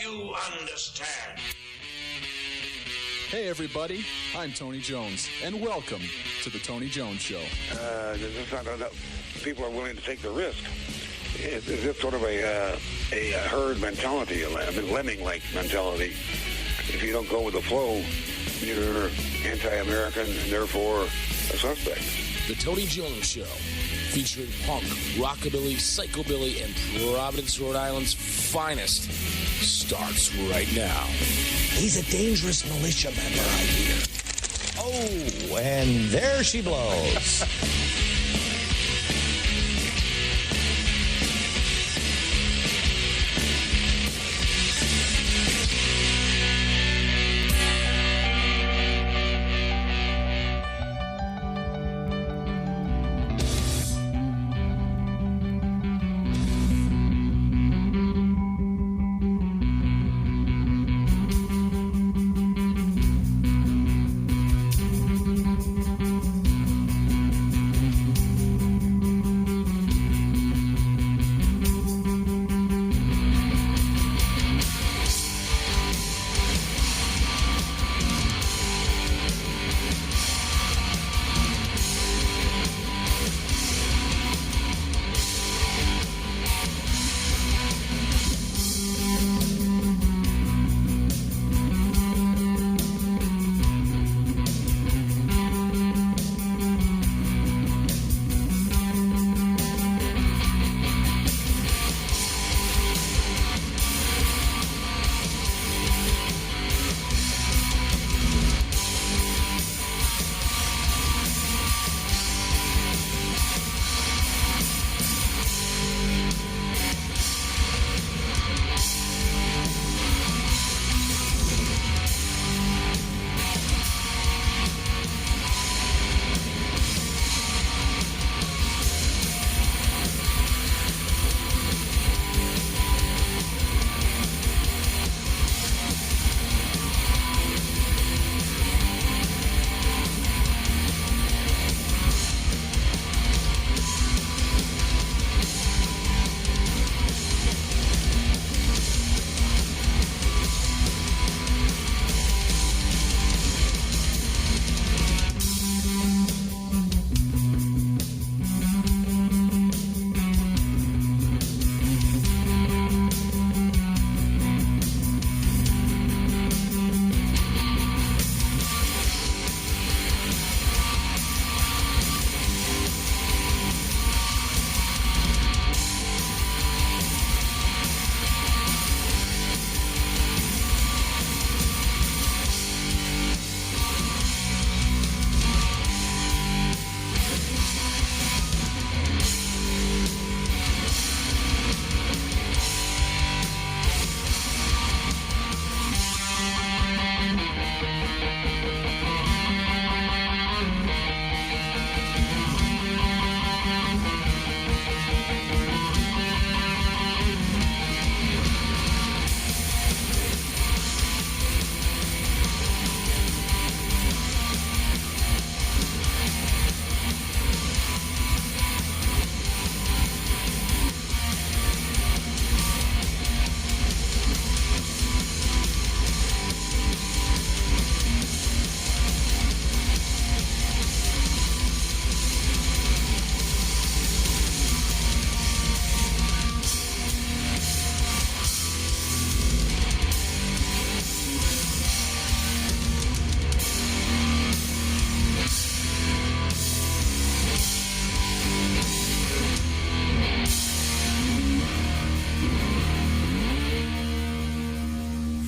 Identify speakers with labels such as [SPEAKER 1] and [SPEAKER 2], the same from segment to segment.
[SPEAKER 1] you understand?
[SPEAKER 2] Hey everybody, I'm Tony Jones, and welcome to the Tony Jones Show.
[SPEAKER 3] It's not enough. People are willing to take the risk. It's just sort of a herd mentality, a lemming-like mentality. If you don't go with the flow, you're anti-American and therefore a suspect.
[SPEAKER 4] The Tony Jones Show, featuring punk, rockabilly, psychobilly, and Providence, Rhode Island's finest, starts right now.
[SPEAKER 5] He's a dangerous militia member, I hear.
[SPEAKER 6] Oh, and there she blows.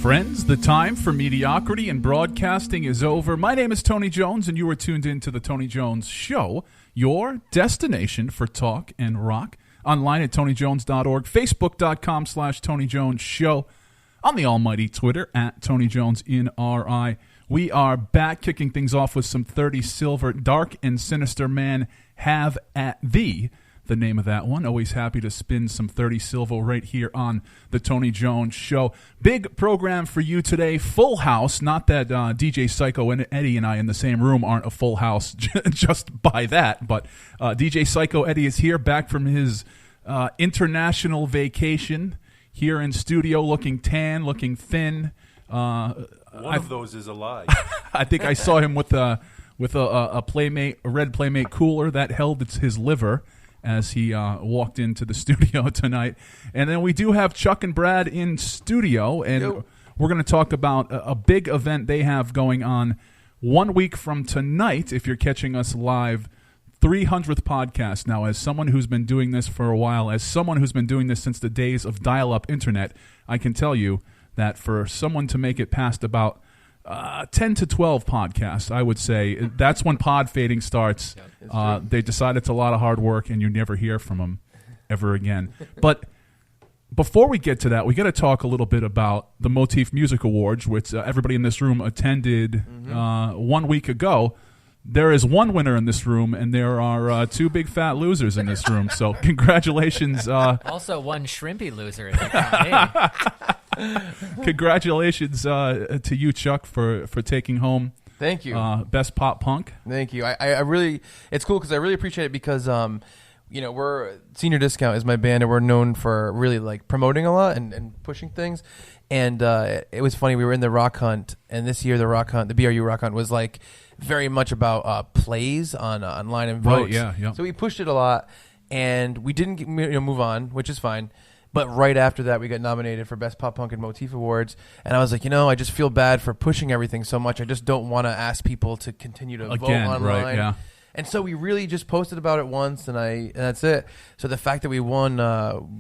[SPEAKER 7] Friends, the time for mediocrity in broadcasting is over. My name is Tony Jones, and you are tuned in to the Tony Jones Show, your destination for talk and rock. Online at TonyJones.org, Facebook.com/Tony Jones Show, on the almighty Twitter at Tony Jones in RI. We are back kicking things off with some 30 Silver, Dark and Sinister Man Have at Thee. The name of that one. Always happy to spin some 30 Silver right here on the Tony Jones Show. Big program for you today. Full house. Not that DJ Psycho and Eddie and I in the same room aren't a full house just by that, but DJ Psycho Eddie is here back from his international vacation. here in studio, looking tan, looking thin.
[SPEAKER 1] One of those is a lie.
[SPEAKER 7] I think I saw him with a Playmate, a red Playmate cooler that held his liver as he walked into the studio tonight. And then we do have Chuck and Brad in studio, and we're going to talk about a big event they have going on 1 week from tonight. If you're catching us live, 300th podcast. Now, as someone who's been doing this for a while, as someone who's been doing this since the days of dial-up internet, I can tell you that for someone to make it past about 10 to 12 podcasts, I would say, that's when pod fading starts. They decide it's a lot of hard work, and you never hear from them ever again. But before we get to that, we got to talk a little bit about the Motif Music Awards, which everybody in this room attended 1 week ago. There is one winner in this room, and there are two big fat losers in this room. So congratulations.
[SPEAKER 8] Also one shrimpy loser. If you count me.
[SPEAKER 7] Congratulations to you, Chuck, for taking home.
[SPEAKER 9] Thank you.
[SPEAKER 7] Best pop punk.
[SPEAKER 9] Thank you. I really, it's cool because I really appreciate it because, we're Senior Discount is my band, and we're known for really like promoting a lot and pushing things. And it was funny. We were in the Rock Hunt, and this year the BRU Rock Hunt was like very much about plays on online and votes.
[SPEAKER 7] Right, yeah.
[SPEAKER 9] So we pushed it a lot, and we didn't move on, which is fine. But right after that, we got nominated for Best Pop Punk and Motif Awards, and I was like, I just feel bad for pushing everything so much. I just don't want to ask people to continue to vote online.
[SPEAKER 7] Right, yeah.
[SPEAKER 9] And so we really just posted about it once, and that's it. So the fact that we won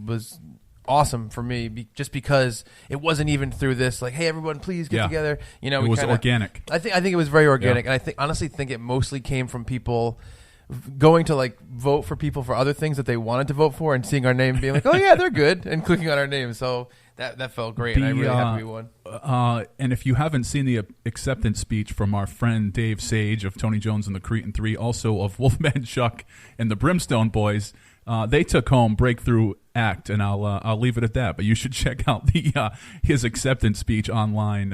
[SPEAKER 9] was awesome for me, just because it wasn't even through this like, hey, everyone, please get together.
[SPEAKER 7] It was organic.
[SPEAKER 9] I think it was very organic, and I honestly think it mostly came from people going to like vote for people for other things that they wanted to vote for, and seeing our name, being like, oh yeah, they're good, and clicking on our name. So that felt great, and I'm really happy we won.
[SPEAKER 7] And if you haven't seen the acceptance speech from our friend Dave Sage of Tony Jones and the Cretan 3, also of Wolfman Chuck and the Brimstone Boys, they took home Breakthrough Act, and I'll leave it at that. But you should check out his acceptance speech online.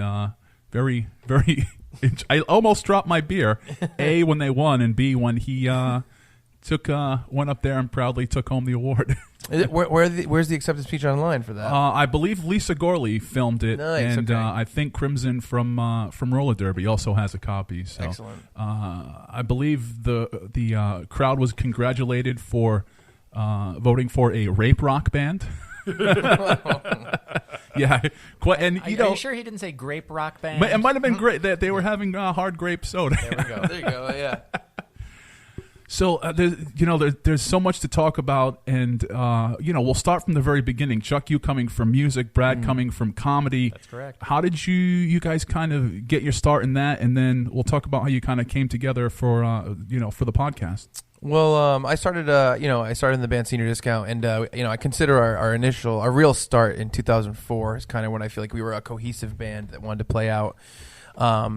[SPEAKER 7] Very, very. I almost dropped my beer. A, when they won, and B, when he went up there and proudly took home the award.
[SPEAKER 9] Where's the acceptance speech online for that?
[SPEAKER 7] I believe Lisa Gorley filmed it,
[SPEAKER 9] nice,
[SPEAKER 7] and I think Crimson from Roller Derby also has a copy. So,
[SPEAKER 9] excellent.
[SPEAKER 7] I believe the crowd was congratulated for voting for a rape rock band. Yeah, and
[SPEAKER 8] are you sure he didn't say grape rock band?
[SPEAKER 7] It might have been great that they were having hard grape soda.
[SPEAKER 9] There we go. There you go. Yeah.
[SPEAKER 7] So there's so much to talk about, and we'll start from the very beginning. Chuck, you coming from music, Brad coming from comedy.
[SPEAKER 8] That's correct.
[SPEAKER 7] How did you guys kind of get your start in that, and then we'll talk about how you kind of came together for for the podcast.
[SPEAKER 9] Well, I started in the band Senior Discount, and I consider our real start in 2004 is kind of when I feel like we were a cohesive band that wanted to play out, by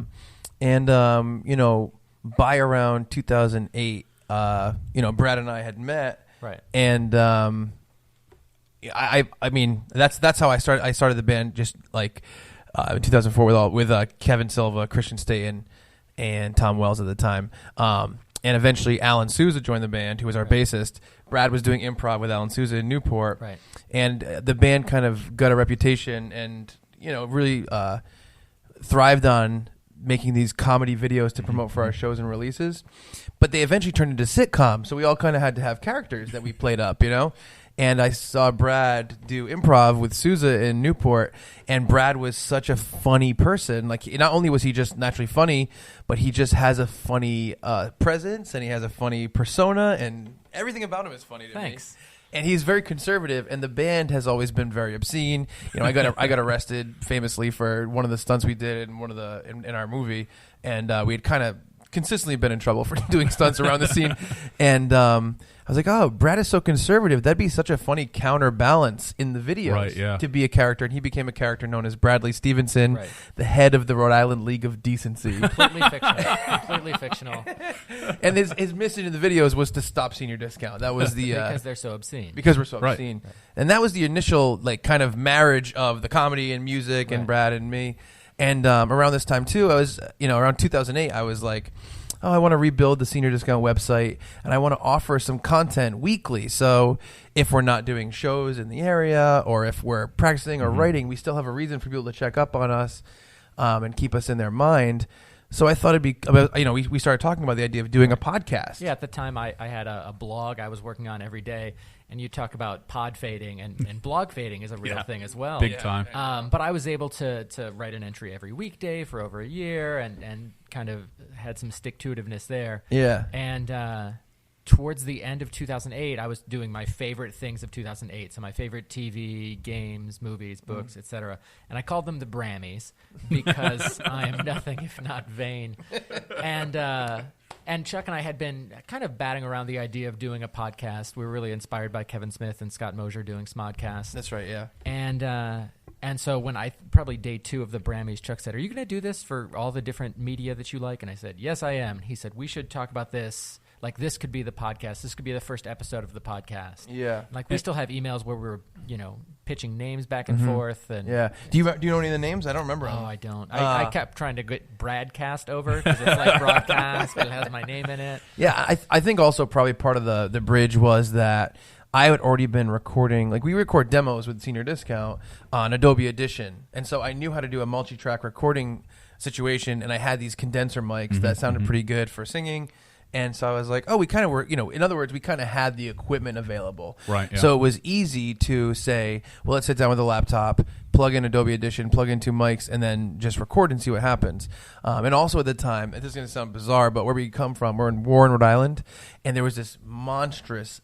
[SPEAKER 9] around 2008, Brad and I had met,
[SPEAKER 8] right,
[SPEAKER 9] and I mean that's how I started. I started the band just like in 2004 with Kevin Silva, Christian Staten, and Tom Wells at the time. And eventually Alan Souza joined the band, who was our bassist. Brad was doing improv with Alan Souza in Newport.
[SPEAKER 8] Right.
[SPEAKER 9] And the band kind of got a reputation and, really thrived on making these comedy videos to promote for our shows and releases. But they eventually turned into sitcoms, so we all kind of had to have characters that we played up, And I saw Brad do improv with Souza in Newport, and Brad was such a funny person. Like, not only was he just naturally funny, but he just has a funny presence, and he has a funny persona, and everything about him is funny to me. And he's very conservative, and the band has always been very obscene. I got arrested famously for one of the stunts we did in our movie, and we had kind of consistently been in trouble for doing stunts around the scene, and I was like, oh, Brad is so conservative. That'd be such a funny counterbalance in the videos to be a character. And he became a character known as Bradley Stevenson, the head of the Rhode Island League of Decency.
[SPEAKER 8] Completely fictional.
[SPEAKER 9] And his mission in the videos was to stop Senior Discount. That was the
[SPEAKER 8] because they're so obscene.
[SPEAKER 9] Because we're so obscene. Right. And that was the initial kind of marriage of the comedy and music and Brad and me. And around this time too, I was, around 2008, I was like, oh, I want to rebuild the Senior Discount website, and I want to offer some content weekly. So if we're not doing shows in the area, or if we're practicing or writing, we still have a reason for people to check up on us and keep us in their mind. So I thought it'd be, we started talking about the idea of doing a podcast.
[SPEAKER 8] Yeah, at the time I had a blog I was working on every day, and you talk about pod fading, and blog fading is a real thing as well.
[SPEAKER 7] Big time.
[SPEAKER 8] But I was able to write an entry every weekday for over a year and kind of had some stick-to-itiveness there.
[SPEAKER 9] Yeah.
[SPEAKER 8] And towards the end of 2008, I was doing my favorite things of 2008. So my favorite TV, games, movies, books, etc. And I called them the Brammies because I am nothing if not vain. And Chuck and I had been kind of batting around the idea of doing a podcast. We were really inspired by Kevin Smith and Scott Mosier doing Smodcast.
[SPEAKER 9] That's right, yeah.
[SPEAKER 8] And so when probably day 2 of the Brammies, Chuck said, "Are you going to do this for all the different media that you like?" And I said, "Yes, I am." He said, "We should talk about this. Like, this could be the podcast. This could be the first episode of the podcast."
[SPEAKER 9] Yeah.
[SPEAKER 8] Like, we still have emails where we're, pitching names back and forth. And
[SPEAKER 9] yeah. Do you know any of the names? I don't remember.
[SPEAKER 8] Oh, I don't. I kept trying to get Bradcast over because it's like broadcast, but it has my name in it.
[SPEAKER 9] Yeah, I think also probably part of the bridge was that I had already been recording, like we record demos with Senior Discount on Adobe Audition. And so I knew how to do a multi-track recording situation, and I had these condenser mics that sounded pretty good for singing. And so I was like, oh, we kind of were, in other words, we kind of had the equipment available.
[SPEAKER 7] Right. Yeah.
[SPEAKER 9] So it was easy to say, well, let's sit down with a laptop, plug in Adobe Audition, plug in 2 mics, and then just record and see what happens. And also at the time, this is going to sound bizarre, but where we come from, we're in Warren, Rhode Island, and there was this monstrous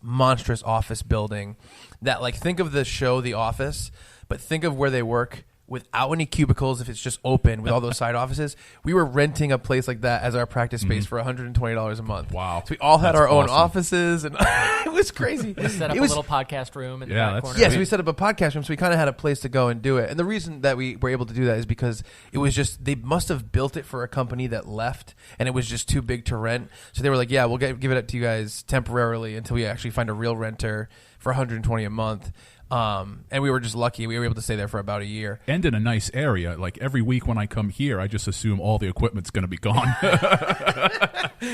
[SPEAKER 9] office building that, like, think of the show The Office, but think of where they work without any cubicles, if it's just open with all those side offices. We were renting a place like that as our practice space for $120 a month.
[SPEAKER 7] Wow.
[SPEAKER 9] So we all had
[SPEAKER 7] That's
[SPEAKER 9] our own
[SPEAKER 7] awesome.
[SPEAKER 9] offices, and it was crazy.
[SPEAKER 8] We set up a little podcast room in the back corner.
[SPEAKER 9] Yeah, so we set up a podcast room, so we kind of had a place to go and do it. And the reason that we were able to do that is because it was just, they must have built it for a company that left, and it was just too big to rent. So they were like, yeah, we'll give it up to you guys temporarily until we actually find a real renter for $120 a month. And we were just lucky. We were able to stay there for about a year.
[SPEAKER 7] And in a nice area. Like, every week when I come here, I just assume all the equipment's going to be gone.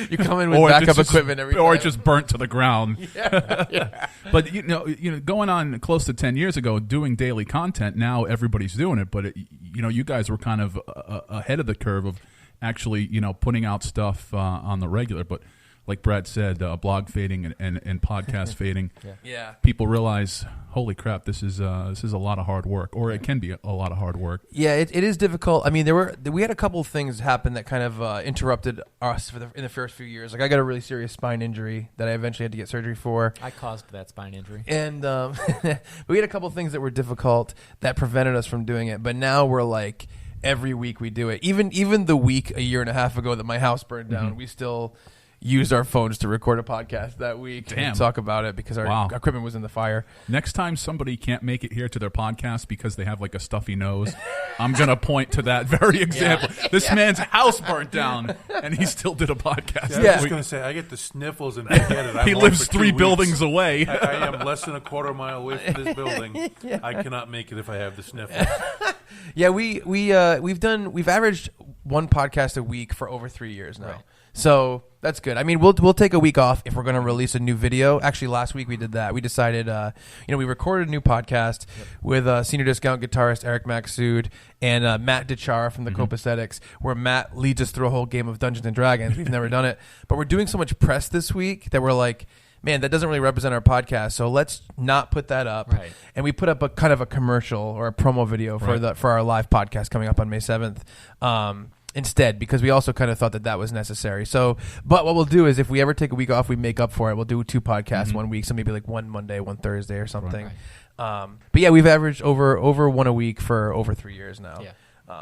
[SPEAKER 9] You come in with backup equipment every time.
[SPEAKER 7] Or it just burnt to the ground.
[SPEAKER 9] Yeah.
[SPEAKER 7] But, going on close to 10 years ago, doing daily content, now everybody's doing it. But, you guys were kind of ahead of the curve of actually, putting out stuff on the regular. But like Brad said, blog fading and podcast fading.
[SPEAKER 9] Yeah.
[SPEAKER 7] People realize, holy crap, this is a lot of hard work, or it can be a lot of hard work.
[SPEAKER 9] Yeah, it is difficult. I mean, we had a couple of things happen that kind of interrupted us in the first few years. Like, I got a really serious spine injury that I eventually had to get surgery for.
[SPEAKER 8] I caused that spine injury.
[SPEAKER 9] And we had a couple of things that were difficult that prevented us from doing it. But now we're like, every week we do it. Even the week a year and a half ago that my house burned down, we still used our phones to record a podcast that week and talk about it because our equipment was in the fire.
[SPEAKER 7] Next time somebody can't make it here to their podcast because they have like a stuffy nose, I'm going to point to that very example. This man's house burnt down and he still did a podcast.
[SPEAKER 1] I was going to say, I get the sniffles and forget it.
[SPEAKER 7] He lives 3 buildings away.
[SPEAKER 1] I am less than a quarter mile away from this building. I cannot make it if I have the sniffles.
[SPEAKER 9] Yeah, we've averaged 1 podcast a week for over 3 years now. Right. So that's good. I mean, we'll take a week off if we're going to release a new video. Actually, last week we did that. We decided, we recorded a new podcast with Senior Discount guitarist Eric Maxud and Matt DeChara from the Copaesthetics, where Matt leads us through a whole game of Dungeons and Dragons. We've never done it, but we're doing so much press this week that we're like, man, that doesn't really represent our podcast, so let's not put that up.
[SPEAKER 8] Right.
[SPEAKER 9] And we put up a kind of a commercial or a promo video for our live podcast coming up on May 7th. Instead, because we also kind of thought that was necessary. So, but what we'll do is if we ever take a week off, we make up for it. We'll do 2 podcasts 1 week, so maybe like 1 Monday, 1 Thursday or something. Right. But yeah, we've averaged over 1 a week for over 3 years now. Yeah.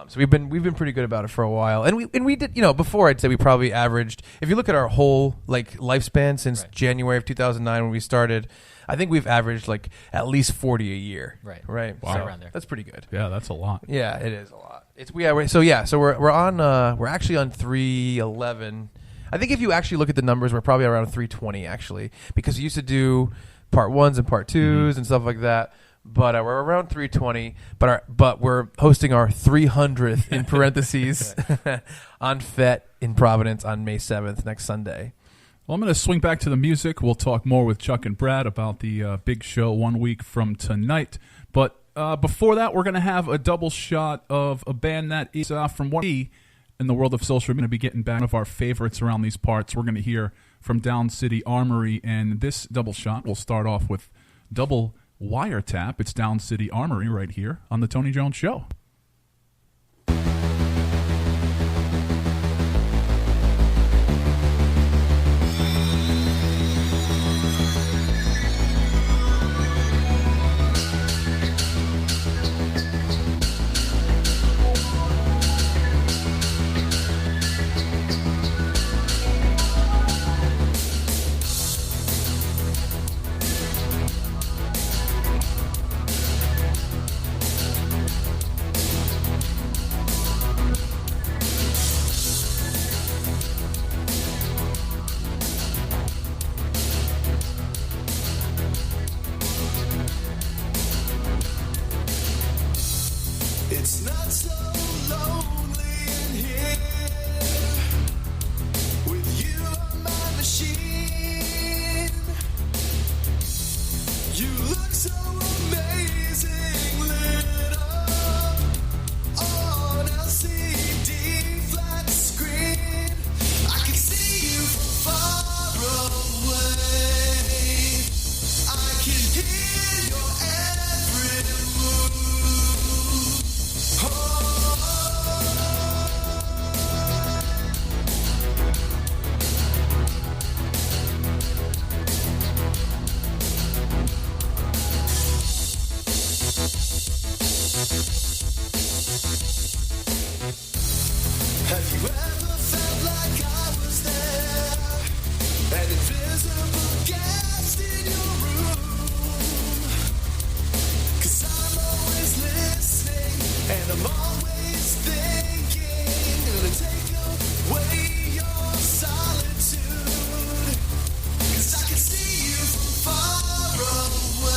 [SPEAKER 9] So we've been pretty good about it for a while, and we did, before I'd say we probably averaged, if you look at our whole like lifespan since January of 2009 when we started, I think we've averaged like at least 40 a year. Right.
[SPEAKER 7] Wow.
[SPEAKER 8] So around there.
[SPEAKER 9] That's pretty good.
[SPEAKER 7] Yeah, that's a lot.
[SPEAKER 9] Yeah, it is a lot. So we're actually on 311. I think if you actually look at the numbers, we're probably around 320 actually, because we used to do part 1s and part 2s and stuff like that. But we're around 320. But we're hosting our 300th in parentheses on FET in Providence on May 7th, next Sunday.
[SPEAKER 7] Well, I'm going to swing back to the music. We'll talk more with Chuck and Brad about the big show 1 week from tonight. But before that, we're going to have a double shot of a band that is from what we in the world of social. We're going to be getting back one of our favorites around these parts. We're going to hear from Downcity Armory, and this double shot will start off with double wiretap. It's Downcity Armory right here on the Tony Jones Show.
[SPEAKER 10] It's not so lonely in here with you on my machine. You look so amazing lit up on LCD flat screen. I can see you from far away. I can hear your every move. Have you ever felt like I was there? An invisible guest in your room. 'Cause I'm always listening and I'm always thinking. Gonna take away your solitude. 'Cause I can see you from far away.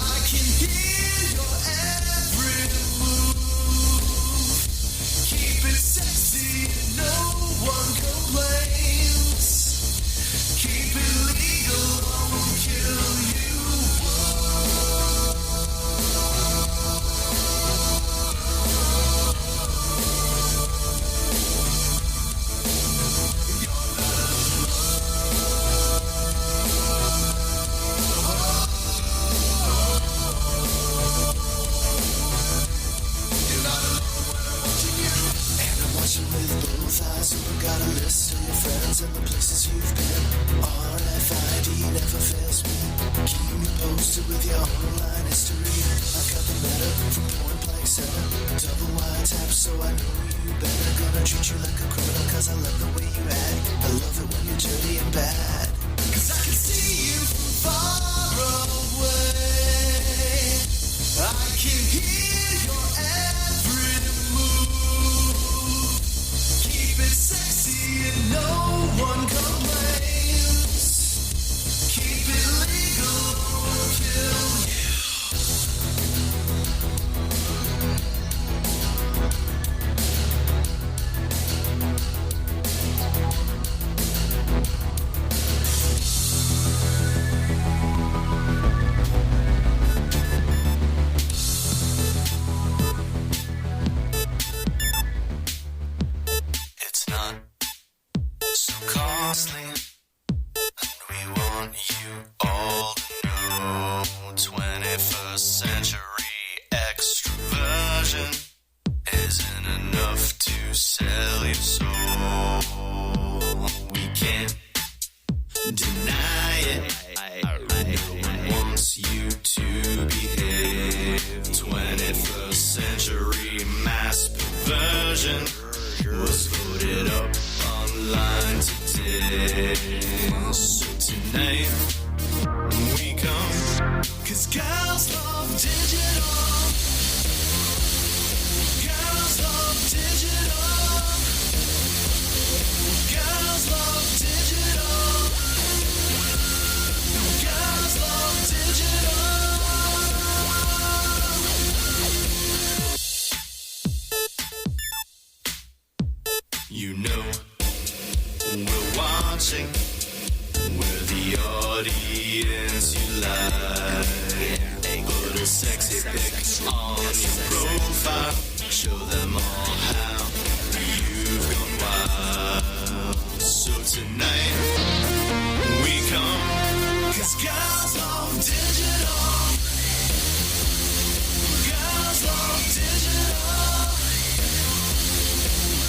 [SPEAKER 10] I can hear your every move. Keep it sexy and no one complains. Keep it legal, won't kill you. You're not alone when I'm watching you. And I'm watching with both eyes. You got a list of your friends and the places you've been. RFID never fails me. Keep me posted with your online history. I got the letter from Point Blank Center. Double wiretap, so I know you better. Gonna treat you like a criminal, 'cause I love the way you act. I love it when you're dirty and bad. 'Cause I can see you from far away. I can hear your every move. Keep it sexy and no one complains. Keep it legal or kill you. It's not so costly, and we want you all to know. 21st century extroversion isn't enough to sell your soul. We can't deny it. No one wants you to behave. 21st century mass perversion was loaded up online today. So tonight we come 'cause girls love digital. Girls love digital. sexy pic on your profile. Show them all how you've gone wild. So tonight we come, 'cause girls love digital. Girls love digital.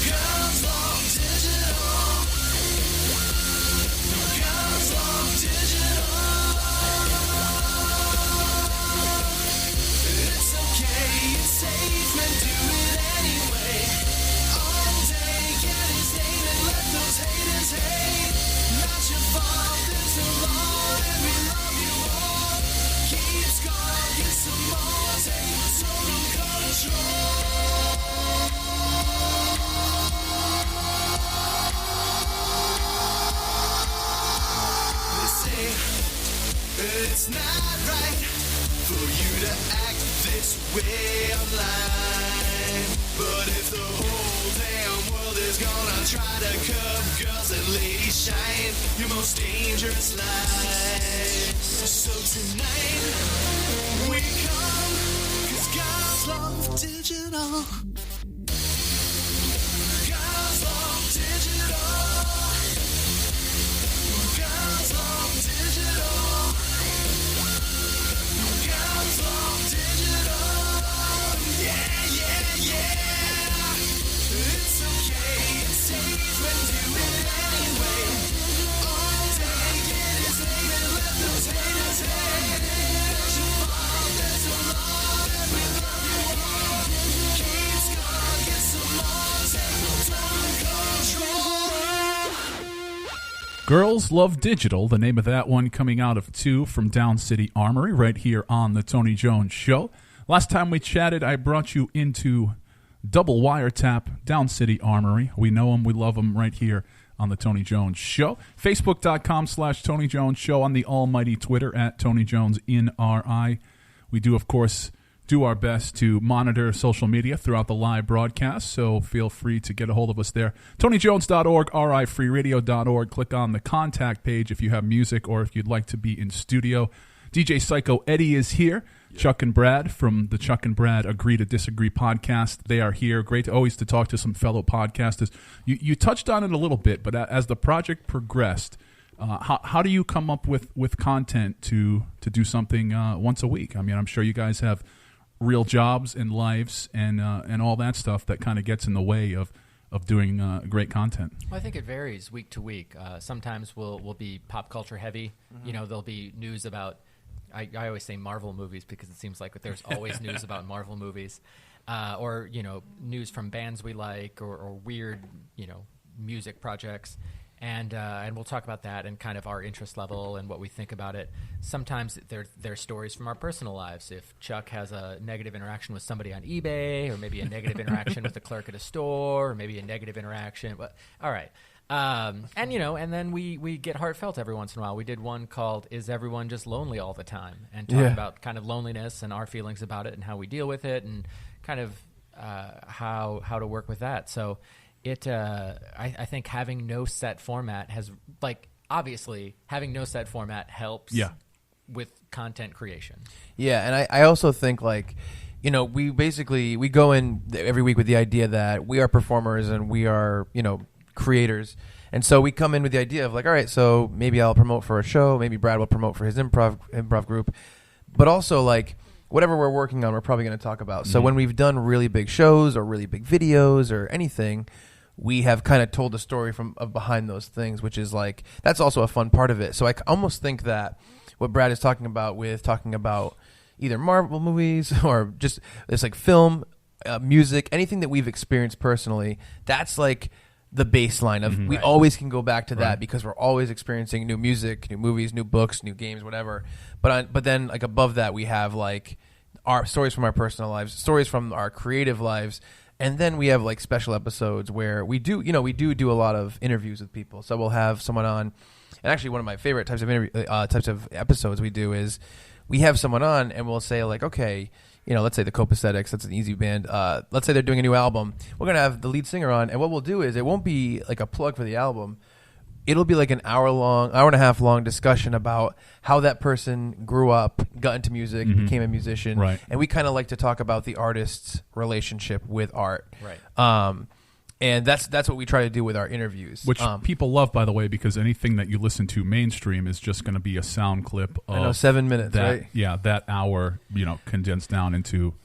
[SPEAKER 10] Girls love digital. Girls love digital. It's okay, it's safe, and do it anyway. All day, get his name and let those haters hate. Not your fault, there's a law, and we love you all. Keep score, get some more, take total control. They say it's not right for you to act this way online. But if the whole damn world is gonna try to curb girls and ladies shine, your most dangerous life. So tonight we come, 'cause girls love digital. Girls love digital. Girls love digital. Girls love digital. Yeah, yeah, yeah. It's okay, it's safe, and do it anyway. All day, get his name and let those haters hate. There's your fault, there's a law, and we love you all. Keep score, get some more, take total control.
[SPEAKER 7] Girls Love Digital, the name of that one, coming out of 2 from Downcity Armory, right here on the Tony Jones Show. Last time we chatted, I brought you into double wiretap Downcity Armory. We know them, we love them, right here on the Tony Jones Show. Facebook.com/Tony Jones Show, on the almighty Twitter at Tony Jones NRI. We do, of course, do our best to monitor social media throughout the live broadcast, so feel free to get a hold of us there. TonyJones.org, RIFreeRadio.org. Click on the contact page if you have music or if you'd like to be in studio. DJ Psycho Eddie is here. Yep. Chuck and Brad from the Chuck and Brad Agree to Disagree podcast. They are here. Great always to talk to some fellow podcasters. You touched on it a little bit, but as the project progressed, how do you come up with content to do something once a week? I mean, I'm sure you guys have real jobs and lives and all that stuff that kind of gets in the way of doing great content.
[SPEAKER 8] Well, I think it varies week to week. Sometimes we'll be pop culture heavy. Mm-hmm. You know, there'll be news about, I always say Marvel movies because it seems like there's always news about Marvel movies. Or, you know, news from bands we like or weird, you know, music projects. And we'll talk about that and kind of our interest level and what we think about it. Sometimes they're stories from our personal lives. If Chuck has a negative interaction with somebody on eBay, or maybe a negative interaction with the clerk at a store, or maybe a negative interaction. But all right. And, you know, and then we get heartfelt every once in a while. We did one called "Is Everyone Just Lonely All the Time?" and talk about kind of loneliness and our feelings about it and how we deal with it and kind of how to work with that. So I think having no set format has, like, obviously having no set format helps with content creation.
[SPEAKER 9] Yeah, and I also think, like, you know, we go in every week with the idea that we are performers and we are, you know, creators. And so we come in with the idea of, like, all right, so maybe I'll promote for a show, maybe Brad will promote for his improv group, but also, like, whatever we're working on, we're probably going to talk about. Mm-hmm. So when we've done really big shows or really big videos or anything, we have kind of told the story of behind those things, which is, like, that's also a fun part of it. So I almost think that what Brad is talking about either Marvel movies or just it's like film, music, anything that we've experienced personally, that's like the baseline of we always can go back to that because we're always experiencing new music, new movies, new books, new games, whatever. But then, like, above that, we have, like, our stories from our personal lives, stories from our creative lives. And then we have, like, special episodes where we do a lot of interviews with people. So we'll have someone on, and actually one of my favorite types of episodes we do is we have someone on and we'll say, like, okay, you know, let's say the Copaesthetics, that's an easy band. Let's say they're doing a new album. We're going to have the lead singer on, and what we'll do is it won't be like a plug for the album. it'll be like an hour and a half long discussion about how that person grew up, got into music, became a musician.
[SPEAKER 7] Right.
[SPEAKER 9] And we kind of like to talk about the artist's relationship with art.
[SPEAKER 8] Right.
[SPEAKER 9] And that's what we try to do with our interviews.
[SPEAKER 7] Which people love, by the way, because anything that you listen to mainstream is just going to be a sound clip of
[SPEAKER 9] I know, 7 minutes,
[SPEAKER 7] that,
[SPEAKER 9] right?
[SPEAKER 7] Yeah, that hour, condensed down into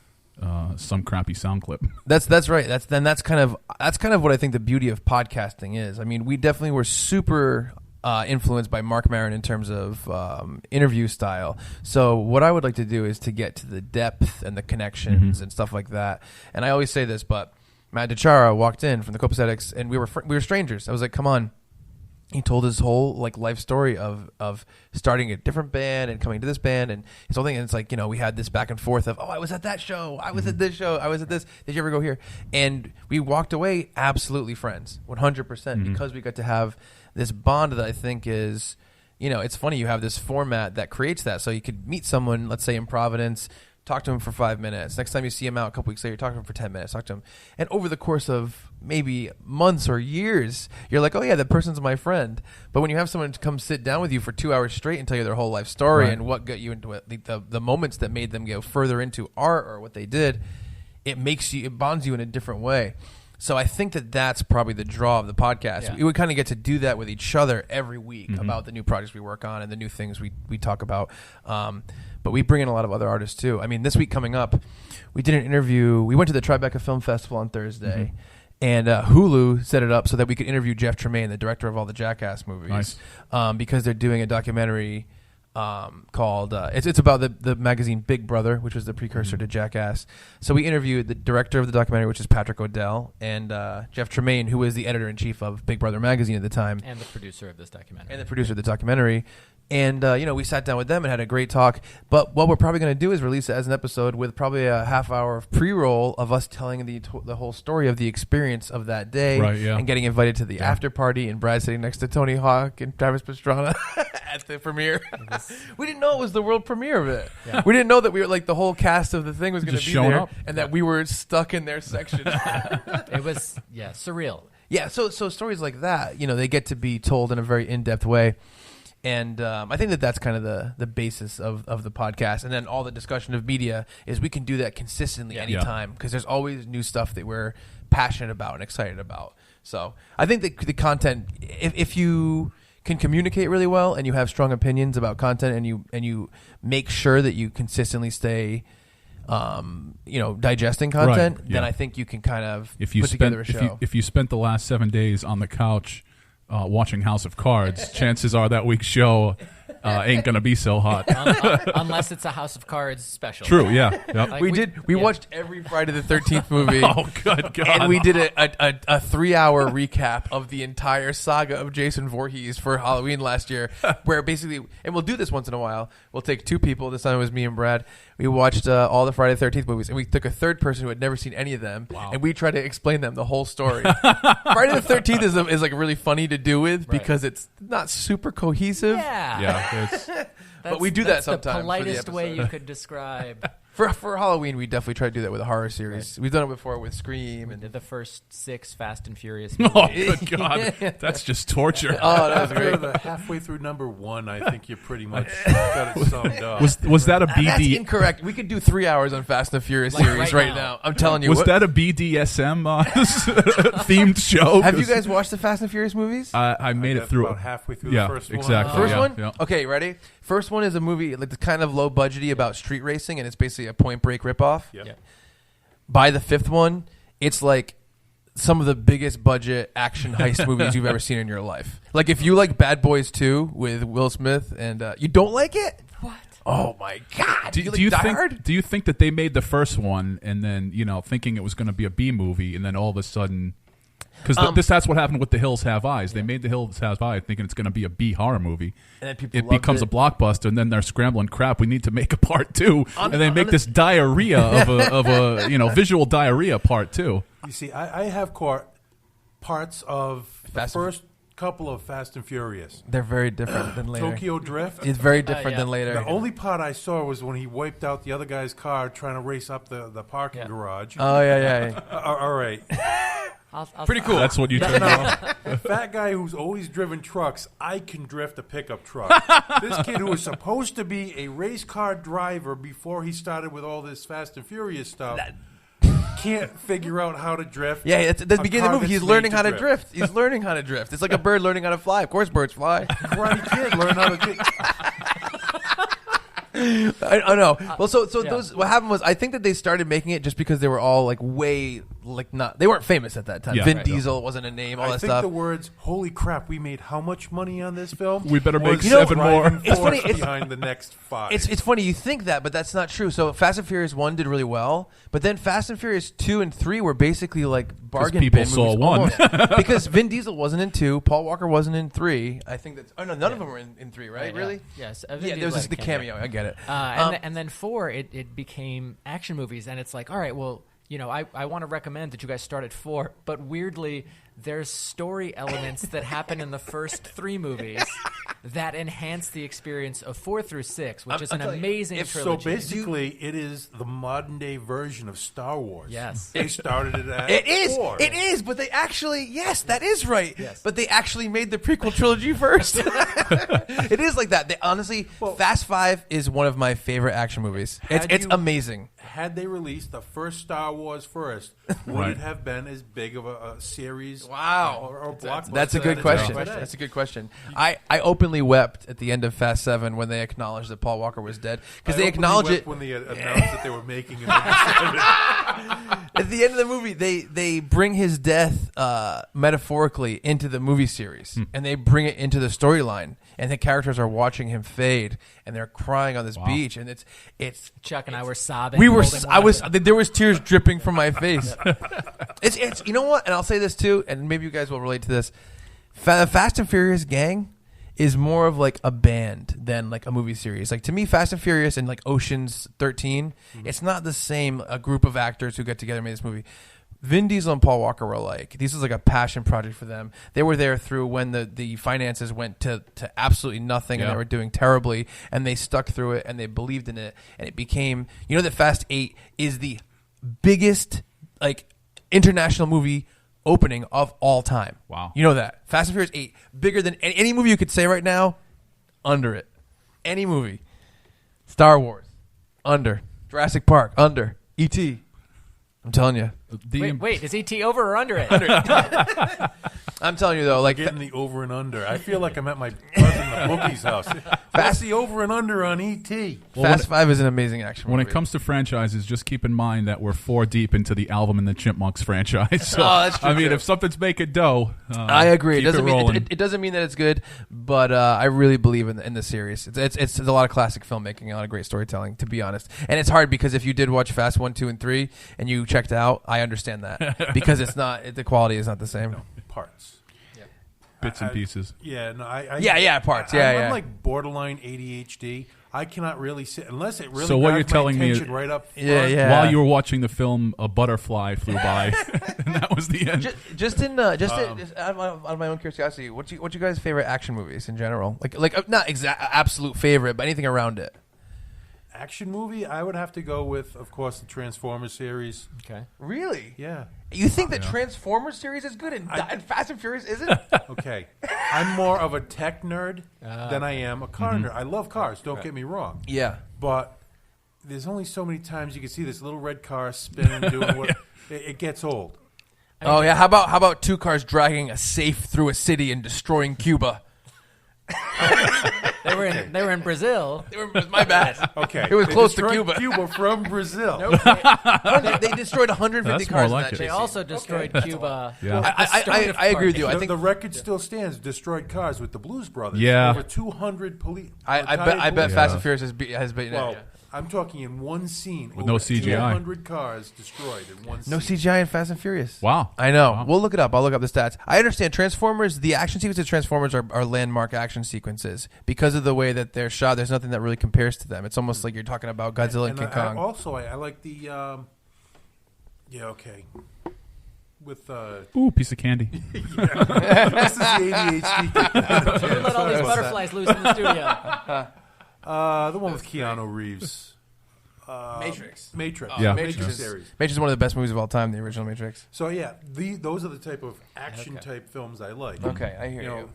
[SPEAKER 7] some crappy sound clip.
[SPEAKER 9] That's right. That's kind of what I think the beauty of podcasting is. I mean, we definitely were super influenced by Mark Maron in terms of interview style. So what I would like to do is to get to the depth and the connections and stuff like that. And I always say this, but Matt DiChara walked in from the Copacetic, and we were strangers. I was like, come on. He told his whole life story of starting a different band and coming to this band and his whole thing. And it's like, we had this back and forth of, I was at that show. I was at this show. I was at this. Did you ever go here? And we walked away absolutely friends, 100%, because we got to have this bond that I think is, it's funny. You have this format that creates that. So you could meet someone, let's say in Providence, talk to him for 5 minutes. Next time you see him out a couple weeks later, talk to him for 10 minutes. Talk to him. And over the course of maybe months or years, you're like, oh, yeah, that person's my friend. But when you have someone to come sit down with you for 2 hours straight and tell you their whole life story and what got you into it, the moments that made them go further into art or what they did, it bonds you in a different way. So I think that's probably the draw of the podcast.
[SPEAKER 8] Yeah.
[SPEAKER 9] We would kind of get to do that with each other every week about the new projects we work on and the new things we talk about. But we bring in a lot of other artists too. I mean, this week coming up, we did an interview. We went to the Tribeca Film Festival on Thursday, and Hulu set it up so that we could interview Jeff Tremaine, the director of all the Jackass movies, because they're doing a documentary called it's about the magazine Big Brother, which was the precursor to Jackass. So we interviewed the director of the documentary, which is Patrick O'Dell, and Jeff Tremaine, who was the editor-in-chief of Big Brother magazine at the time.
[SPEAKER 8] And the producer of this documentary.
[SPEAKER 9] And, we sat down with them and had a great talk. But what we're probably going to do is release it as an episode with probably a half hour of pre-roll of us telling the whole story of the experience of that day and getting invited to the after party and Brad sitting next to Tony Hawk and Travis Pastrana at the premiere. We didn't know it was the world premiere of it. Yeah. We didn't know that we were the whole cast of the thing was going to be there and that we were stuck in their section.
[SPEAKER 8] It was, surreal.
[SPEAKER 9] Yeah, so stories like that, they get to be told in a very in-depth way. And I think that's kind of the basis of the podcast. And then all the discussion of media is we can do that consistently anytime because there's always new stuff that we're passionate about and excited about. So I think that the content, if you can communicate really well and you have strong opinions about content and you make sure that you consistently stay digesting content, then I think you can kind of put together a show.
[SPEAKER 7] If you spent the last 7 days on the couch watching House of Cards, chances are that week's show ain't going to be so hot.
[SPEAKER 8] Unless it's a House of Cards special.
[SPEAKER 7] True, yeah. Yep.
[SPEAKER 9] We watched every Friday the 13th movie.
[SPEAKER 7] Oh, good God.
[SPEAKER 9] And we did a 3-hour recap of the entire saga of Jason Voorhees for Halloween last year, where basically, and we'll do this once in a while, we'll take two people, this time it was me and Brad, we watched all the Friday the 13th movies, and we took a third person who had never seen any of them, and we tried to explain them the whole story. Friday the 13th is really funny to do with because it's not super cohesive.
[SPEAKER 8] Yeah.
[SPEAKER 9] But we do that sometimes.
[SPEAKER 8] That's the politest way you could describe.
[SPEAKER 9] For Halloween, we definitely try to do that with a horror series. Right. We've done it before with Scream.
[SPEAKER 8] We did the first 6 Fast and Furious movies.
[SPEAKER 7] Oh, good God. That's just torture.
[SPEAKER 9] Oh, that was great.
[SPEAKER 1] Halfway through number 1, I think you pretty much got it summed up.
[SPEAKER 7] Was that a BD?
[SPEAKER 9] That's incorrect. We could do 3 hours on Fast and Furious series right now. I'm telling you.
[SPEAKER 7] Was that a BDSM themed show?
[SPEAKER 9] Have you guys watched the Fast and Furious movies?
[SPEAKER 7] I made it through.
[SPEAKER 1] About halfway through the first one.
[SPEAKER 7] Exactly.
[SPEAKER 9] First one?
[SPEAKER 7] Yeah.
[SPEAKER 9] Okay, ready? First one is a movie like kind of low budgety about street racing, and it's basically a Point Break ripoff.
[SPEAKER 1] Yep. Yeah.
[SPEAKER 9] By the 5th one, it's like some of the biggest budget action heist movies you've ever seen in your life. Like if you like Bad Boys 2 with Will Smith, and you don't like it?
[SPEAKER 8] What?
[SPEAKER 9] Oh my God!
[SPEAKER 7] Do you think that they made the first one and then thinking it was going to be a B movie, and then all of a sudden? Because that's what happened with The Hills Have Eyes. They made The Hills Have Eyes thinking it's going to be a B horror movie.
[SPEAKER 9] And then people
[SPEAKER 7] it becomes a blockbuster, and then they're scrambling crap. We need to make a part 2, and they make this diarrhea of a visual diarrhea part 2.
[SPEAKER 1] You see, I have caught parts of the first couple of Fast and Furious.
[SPEAKER 9] They're very different than later.
[SPEAKER 1] Tokyo Drift.
[SPEAKER 9] It's very different than later.
[SPEAKER 1] The only part I saw was when he wiped out the other guy's car trying to race up the parking garage.
[SPEAKER 9] Oh yeah.
[SPEAKER 1] All right.
[SPEAKER 9] Pretty cool.
[SPEAKER 7] That's what you turned off.
[SPEAKER 1] A fat guy who's always driven trucks, I can drift a pickup truck. This kid who was supposed to be a race car driver before he started with all this Fast and Furious stuff can't figure out how to drift.
[SPEAKER 9] Yeah, at the beginning of the movie, he's learning how to
[SPEAKER 1] drift.
[SPEAKER 9] He's learning how to drift. It's like a bird learning how to fly. Of course, birds fly.
[SPEAKER 1] Karate Kid learned how to.
[SPEAKER 9] I know. Well, so those what happened was I think that they started making it just because they were all like way not they weren't famous at that time.
[SPEAKER 7] Yeah,
[SPEAKER 9] Vin
[SPEAKER 7] right.
[SPEAKER 9] Diesel wasn't a name. All
[SPEAKER 1] I
[SPEAKER 9] that
[SPEAKER 1] think
[SPEAKER 9] stuff.
[SPEAKER 1] the words "Holy crap, we made how much money on this film?"
[SPEAKER 7] We better make
[SPEAKER 1] was
[SPEAKER 7] 7 more.
[SPEAKER 1] driving
[SPEAKER 9] It's funny,
[SPEAKER 1] force
[SPEAKER 9] it's-
[SPEAKER 1] behind the next 5.
[SPEAKER 9] It's funny you think that, but that's not true. So Fast and Furious 1 did really well, but then Fast and Furious 2 and 3 were basically like bargain
[SPEAKER 7] people
[SPEAKER 9] bin
[SPEAKER 7] saw
[SPEAKER 9] movies,
[SPEAKER 7] 1.
[SPEAKER 9] almost. Because Vin Diesel wasn't in 2, Paul Walker wasn't in 3. I think that's none of them were in 3, right? Really?
[SPEAKER 8] Yes.
[SPEAKER 9] Yeah, there was just the cameo. I get it.
[SPEAKER 8] And then 4, it became action movies, and it's like, all right, well, you know, I want to recommend that you guys start at 4, but weirdly, there's story elements that happen in the first 3 movies that enhance the experience of 4 through 6, which is an amazing trilogy.
[SPEAKER 1] So basically, it is the modern day version of Star Wars.
[SPEAKER 8] Yes.
[SPEAKER 1] They started it at
[SPEAKER 9] It is.
[SPEAKER 1] 4.
[SPEAKER 9] It is. But they actually, yes, that is right.
[SPEAKER 8] Yes.
[SPEAKER 9] But they actually made the prequel trilogy first. It is like that. They honestly, Fast 5 is one of my favorite action movies. It's amazing.
[SPEAKER 1] Had they released the first Star Wars first, would
[SPEAKER 7] Right.
[SPEAKER 1] it have been as big of a series?
[SPEAKER 9] Wow.
[SPEAKER 1] Or blockbuster?
[SPEAKER 9] That's a good
[SPEAKER 1] that it is
[SPEAKER 9] question.
[SPEAKER 1] today?
[SPEAKER 9] That's a good question. I openly wept at the end of Fast 7 when they acknowledged that Paul Walker was dead because they
[SPEAKER 1] I
[SPEAKER 9] acknowledge
[SPEAKER 1] openly
[SPEAKER 9] it
[SPEAKER 1] wept when they announced that they were making it. At
[SPEAKER 9] at the end of the movie. They bring his death metaphorically into the movie series, and they bring it into the storyline, and the characters are watching him fade, and they're crying on this beach, and it's
[SPEAKER 8] Chuck and I were sobbing.
[SPEAKER 9] we were
[SPEAKER 8] holding
[SPEAKER 9] there was tears dripping from my face. It's you know what, and I'll say this too, and maybe you guys will relate to this. Fast and Furious gang is more of like a band than like a movie series. Like to me, Fast and Furious and like Ocean's 13, it's not the same a group of actors who get together and made this movie. Vin Diesel and Paul Walker were like, this was like a passion project for them. They were there through when the finances went to absolutely nothing and they were doing terribly, and they stuck through it and they believed in it, and it became, you know, that Fast 8 is the biggest like international movie opening of all time.
[SPEAKER 7] Wow.
[SPEAKER 9] You know that. Fast and Furious 8, bigger than any movie you could say right now, under it. Any movie. Star Wars, under. Jurassic Park, under. E.T., I'm telling you.
[SPEAKER 8] Wait, is ET over or under it?
[SPEAKER 9] I'm telling you though, like
[SPEAKER 1] Getting the over and under. I feel like I'm at my cousin the bookie's house. What's the over and under on E.T.?
[SPEAKER 9] Fast 5 is an amazing action movie.
[SPEAKER 7] When it comes to franchises, just keep in mind that we're 4 deep into the Alvin and the Chipmunks franchise. So,
[SPEAKER 9] that's true,
[SPEAKER 7] I mean,
[SPEAKER 9] too.
[SPEAKER 7] if something's making dough,
[SPEAKER 9] I agree. It
[SPEAKER 7] keep
[SPEAKER 9] doesn't
[SPEAKER 7] rolling.
[SPEAKER 9] mean it doesn't mean that it's good, but I really believe in the series. It's a lot of classic filmmaking, a lot of great storytelling, to be honest. And it's hard because if you did watch Fast 1, 2, and 3 and you checked out, I understand that because it's not the quality is not the same.
[SPEAKER 1] Parts.
[SPEAKER 7] Bits and pieces.
[SPEAKER 1] Yeah, no,
[SPEAKER 9] parts.
[SPEAKER 1] I'm like borderline ADHD. I cannot really sit unless it really.
[SPEAKER 7] So what
[SPEAKER 1] grabs
[SPEAKER 7] you're telling
[SPEAKER 1] my
[SPEAKER 7] me
[SPEAKER 1] attention
[SPEAKER 7] is-
[SPEAKER 1] right up front.
[SPEAKER 9] Yeah.
[SPEAKER 7] While you were watching the film, a butterfly flew by, and that was the end.
[SPEAKER 9] Just out of my own curiosity, what's you guys' favorite action movies in general? Like not absolute favorite, but anything around it.
[SPEAKER 1] Action movie, I would have to go with, of course, the Transformers series.
[SPEAKER 8] Okay.
[SPEAKER 9] Really?
[SPEAKER 1] Yeah.
[SPEAKER 9] You think the Transformers series is good and Fast and Furious isn't?
[SPEAKER 1] Okay. I'm more of a tech nerd than I am a car nerd. I love cars, don't get me wrong.
[SPEAKER 9] Yeah.
[SPEAKER 1] But there's only so many times you can see this little red car spinning, doing what it gets old.
[SPEAKER 9] Oh yeah, how about 2 cars dragging a safe through a city and destroying Cuba?
[SPEAKER 8] They were in Brazil.
[SPEAKER 9] My bad.
[SPEAKER 1] Okay.
[SPEAKER 9] It was
[SPEAKER 1] They
[SPEAKER 9] close to
[SPEAKER 1] destroyed
[SPEAKER 9] Cuba.
[SPEAKER 1] Cuba from Brazil.
[SPEAKER 9] They destroyed 150
[SPEAKER 7] That's
[SPEAKER 9] cars
[SPEAKER 7] more
[SPEAKER 9] in
[SPEAKER 7] like
[SPEAKER 9] that
[SPEAKER 7] it.
[SPEAKER 8] They
[SPEAKER 9] chase.
[SPEAKER 8] also destroyed Cuba.
[SPEAKER 7] Yeah.
[SPEAKER 9] I agree with you. I
[SPEAKER 1] The,
[SPEAKER 9] think
[SPEAKER 1] the record still stands. Destroyed cars with the Blues Brothers.
[SPEAKER 7] Yeah.
[SPEAKER 1] Over 200 police.
[SPEAKER 9] I bet Fast and Furious has been.
[SPEAKER 1] Well, I'm talking in one scene.
[SPEAKER 7] With no CGI.
[SPEAKER 1] 200 cars destroyed in one scene.
[SPEAKER 9] No CGI in Fast and Furious.
[SPEAKER 7] Wow.
[SPEAKER 9] I know.
[SPEAKER 7] Wow.
[SPEAKER 9] We'll look it up. I'll look up the stats. I understand Transformers, the action sequences of Transformers are landmark action sequences. Because of the way that they're shot, there's nothing that really compares to them. It's almost like you're talking about Godzilla and King Kong.
[SPEAKER 1] I like the... yeah, okay. With...
[SPEAKER 7] Ooh, piece of candy.
[SPEAKER 1] this is the ADHD.
[SPEAKER 8] We let all these butterflies loose in the studio.
[SPEAKER 1] The one with Keanu Reeves.
[SPEAKER 9] Matrix.
[SPEAKER 7] Yeah.
[SPEAKER 1] Matrix series.
[SPEAKER 9] Matrix is one of the best movies of all time, the original Matrix.
[SPEAKER 1] So yeah, those are the type of action type films I like.
[SPEAKER 9] Okay, I hear you.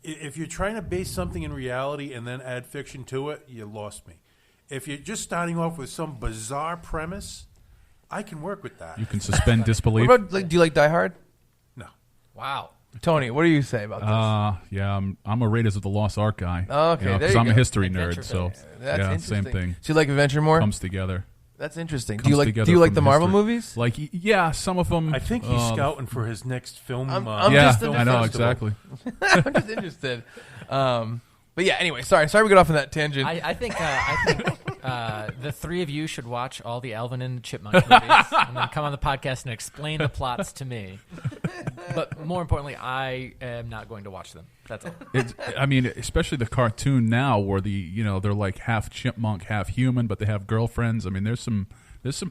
[SPEAKER 1] If you're trying to base something in reality and then add fiction to it, you lost me. If you're just starting off with some bizarre premise, I can work with that.
[SPEAKER 7] You can suspend disbelief.
[SPEAKER 9] What about, do you like Die Hard?
[SPEAKER 1] No.
[SPEAKER 8] Wow.
[SPEAKER 9] Tony, what do you say about this?
[SPEAKER 7] Yeah, I'm a Raiders of the Lost Ark guy.
[SPEAKER 9] Oh, okay, there
[SPEAKER 7] because
[SPEAKER 9] you
[SPEAKER 7] I'm
[SPEAKER 9] go.
[SPEAKER 7] a history
[SPEAKER 8] Adventure
[SPEAKER 7] nerd, so
[SPEAKER 9] That's
[SPEAKER 7] yeah,
[SPEAKER 9] interesting.
[SPEAKER 7] same thing.
[SPEAKER 9] So you like adventure more?
[SPEAKER 7] Comes together.
[SPEAKER 9] That's interesting.
[SPEAKER 7] Comes together
[SPEAKER 9] Do you like
[SPEAKER 7] from
[SPEAKER 9] the Marvel
[SPEAKER 7] history.
[SPEAKER 9] movies?
[SPEAKER 7] Like, yeah, some of them.
[SPEAKER 1] I think he's scouting for his next film.
[SPEAKER 9] I'm
[SPEAKER 7] Yeah,
[SPEAKER 9] just
[SPEAKER 7] I know
[SPEAKER 1] festival.
[SPEAKER 7] exactly.
[SPEAKER 9] I'm just interested. But yeah, anyway, sorry we got off on that tangent.
[SPEAKER 8] I think the three of you should watch all the Alvin and the Chipmunk movies and then come on the podcast and explain the plots to me. But more importantly, I am not going to watch them. That's all.
[SPEAKER 7] I mean, especially the cartoon now, where they're like half chipmunk, half human, but they have girlfriends. I mean, there's some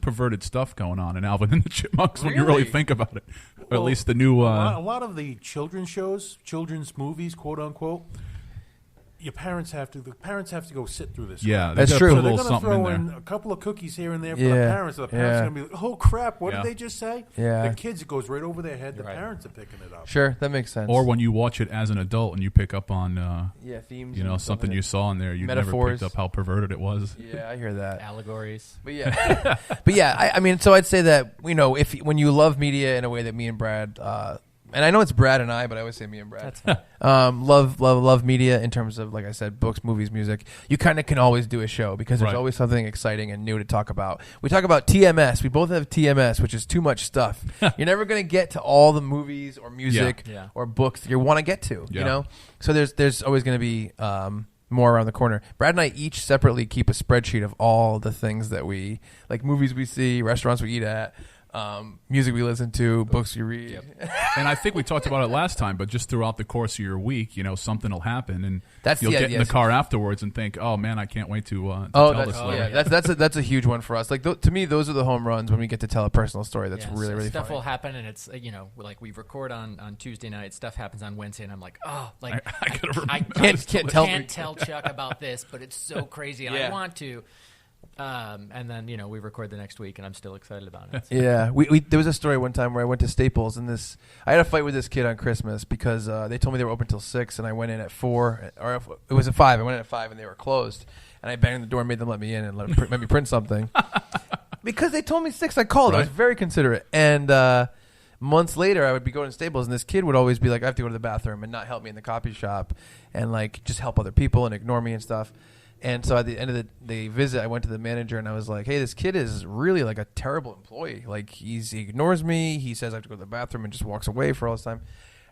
[SPEAKER 7] perverted stuff going on in Alvin and the Chipmunks when you really think about it. Or at least the new.
[SPEAKER 1] A lot of the children's shows, children's movies, quote unquote. The parents have to go sit through this.
[SPEAKER 7] Yeah,
[SPEAKER 9] that's
[SPEAKER 7] gotta
[SPEAKER 9] true.
[SPEAKER 7] Put
[SPEAKER 1] So
[SPEAKER 7] a
[SPEAKER 1] they're
[SPEAKER 7] little
[SPEAKER 1] going to
[SPEAKER 7] something
[SPEAKER 1] throw
[SPEAKER 7] in
[SPEAKER 1] in
[SPEAKER 7] there.
[SPEAKER 1] a couple of cookies here and there for
[SPEAKER 9] Yeah,
[SPEAKER 1] the parents. So the parents are going to be like, "Oh crap! What
[SPEAKER 7] Yeah.
[SPEAKER 1] did they just say?"
[SPEAKER 9] Yeah.
[SPEAKER 1] The kids, it goes right over their head. The parents are picking it up.
[SPEAKER 9] Sure, that makes sense.
[SPEAKER 7] Or when you watch it as an adult and you pick up on,
[SPEAKER 9] themes,
[SPEAKER 7] you know,
[SPEAKER 9] and
[SPEAKER 7] something
[SPEAKER 9] stuff.
[SPEAKER 7] you saw in there, you never
[SPEAKER 9] Metaphors.
[SPEAKER 7] picked up how perverted it was.
[SPEAKER 9] Yeah, I hear that.
[SPEAKER 8] Allegories.
[SPEAKER 9] But yeah, I mean, so I'd say that when you love media in a way that me and Brad, and I know it's Brad and I, but I always say me and Brad.
[SPEAKER 8] That's fine.
[SPEAKER 9] Love media in terms of, like I said, books, movies, music. You kind of can always do a show because there's
[SPEAKER 7] Right.
[SPEAKER 9] always something exciting and new to talk about. We talk about TMS. We both have TMS, which is too much stuff. You're never going to get to all the movies or music
[SPEAKER 8] Yeah.
[SPEAKER 9] or books that you want to get to.
[SPEAKER 7] Yeah.
[SPEAKER 9] You know, so there's always going to be more around the corner. Brad and I each separately keep a spreadsheet of all the things that we like, movies we see, restaurants we eat at. Music we listen to, books you read.
[SPEAKER 7] And I think we talked about it last time, but just throughout the course of your week, something will happen, and you'll get in the car afterwards and think, "Oh man, I can't wait to tell this story."
[SPEAKER 9] Yeah, that's a huge one for us. Like to me, those are the home runs when we get to tell a personal story. That's really
[SPEAKER 8] stuff
[SPEAKER 9] funny.
[SPEAKER 8] will happen, and it's like we record on Tuesday night. Stuff happens on Wednesday, and I'm like, oh, like
[SPEAKER 7] I
[SPEAKER 8] can't tell Chuck about this, but it's so crazy, and I want to. And then we record the next week, and I'm still excited about it. So.
[SPEAKER 9] Yeah, we there was a story one time where I went to Staples, and I had a fight with this kid on Christmas because they told me they were open till 6, and I went in at 4, or it was at 5. I went in at 5, and they were closed, and I banged on the door and made them let me in and let me print something because they told me 6. I called.
[SPEAKER 7] Right.
[SPEAKER 9] I was very considerate, and months later, I would be going to Staples, and this kid would always be like, "I have to go to the bathroom," and not help me in the copy shop, and like just help other people and ignore me and stuff. And so at the end of the visit, I went to the manager and I was like, "Hey, this kid is really like a terrible employee. Like he ignores me. He says I have to go to the bathroom and just walks away for all this time."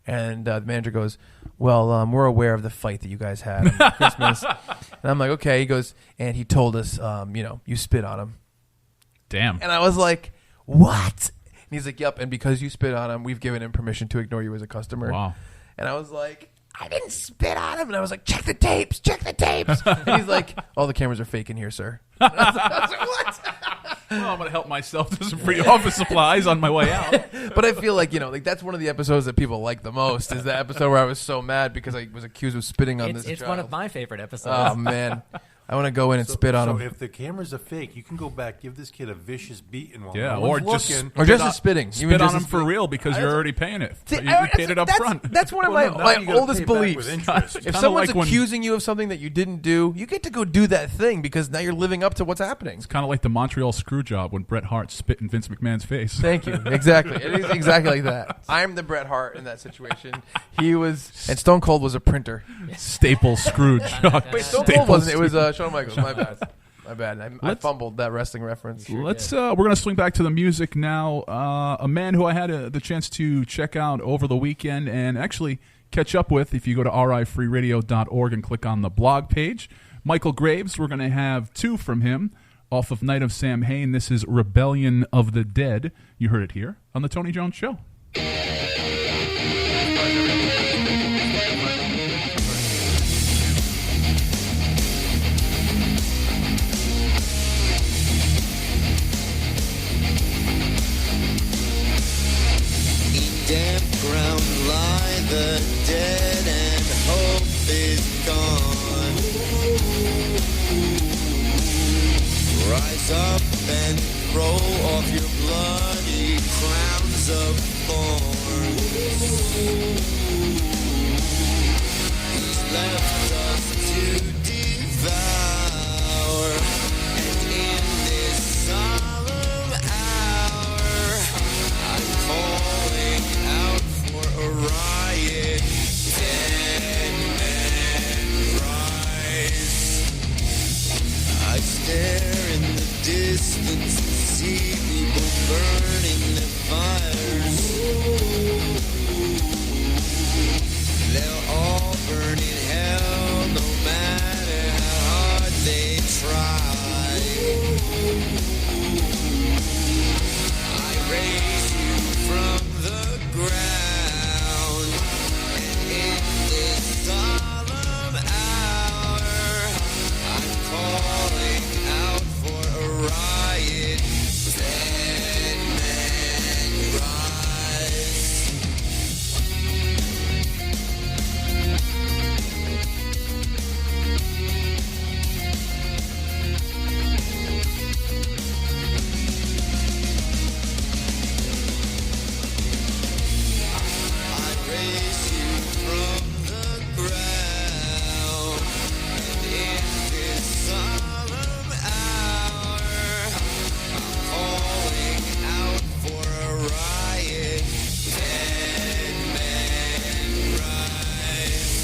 [SPEAKER 9] And the manager goes, "Well, we're aware of the fight that you guys had on Christmas." And I'm like, "Okay." He goes, "And he told us, you spit on him."
[SPEAKER 7] Damn.
[SPEAKER 9] And I was like, "What?" And he's like, "Yep. And because you spit on him, we've given him permission to ignore you as a customer."
[SPEAKER 7] Wow.
[SPEAKER 9] And I was like, "I didn't spit on him." And I was like, check the tapes. And he's like, "All the cameras are fake in here, sir." And I was like, what?
[SPEAKER 7] Well, I'm going to help myself to some free office supplies on my way out.
[SPEAKER 9] But I feel like, that's one of the episodes that people like the most is the episode where I was so mad because I was accused of spitting on this child.
[SPEAKER 8] It's one of my favorite episodes.
[SPEAKER 9] Oh, man. I want to go in and spit on him.
[SPEAKER 1] So if the cameras are fake, you can go back, give this kid a vicious beating while
[SPEAKER 7] Yeah,
[SPEAKER 1] no
[SPEAKER 7] or
[SPEAKER 1] one's
[SPEAKER 7] just
[SPEAKER 1] looking.
[SPEAKER 9] Or just a spitting.
[SPEAKER 7] Spit on him for real because you're already paying it.
[SPEAKER 9] See,
[SPEAKER 7] You paid it up front.
[SPEAKER 9] That's one of
[SPEAKER 1] Well, no, now
[SPEAKER 9] my
[SPEAKER 1] you gotta
[SPEAKER 9] oldest
[SPEAKER 1] pay back
[SPEAKER 9] beliefs.
[SPEAKER 1] with interest.
[SPEAKER 9] If
[SPEAKER 7] Kinda
[SPEAKER 9] someone's
[SPEAKER 7] like when-
[SPEAKER 9] accusing you of something that you didn't do, you get to go do that thing because now you're living up to what's happening.
[SPEAKER 7] It's kind of like the Montreal screw job when Bret Hart spit in Vince McMahon's face.
[SPEAKER 9] Thank you. Exactly. It is exactly like that. I'm the Bret Hart in that situation. He was, and Stone Cold was a printer.
[SPEAKER 7] Staple Scrooge.
[SPEAKER 9] Wait, Stone Cold wasn't. It was Shawn Michaels. My bad. My bad. I fumbled that wrestling reference.
[SPEAKER 7] We're going to swing back to the music now. A man who I had the chance to check out over the weekend and actually catch up with if you go to rifreeradio.org and click on the blog page. Michale Graves, we're going to have 2 from him off of Night of Samhain. This is Rebellion of the Dead. You heard it here on the Tony Jones Show.
[SPEAKER 10] Damp ground lie the dead and hope is gone. Rise of thorns. He's left us to devour, and in this solemn hour, I'm calling out for a riot. Dead men rise. I stare in the distance and see people burning their fires. They'll all burn in hell no matter how hard they try. I raise you from the ground, and in this solemn hour, I'm calling out for a riot. Dead men rise. I raise you from the ground, and in this solemn hour, I'm calling out for a riot. Dead men rise.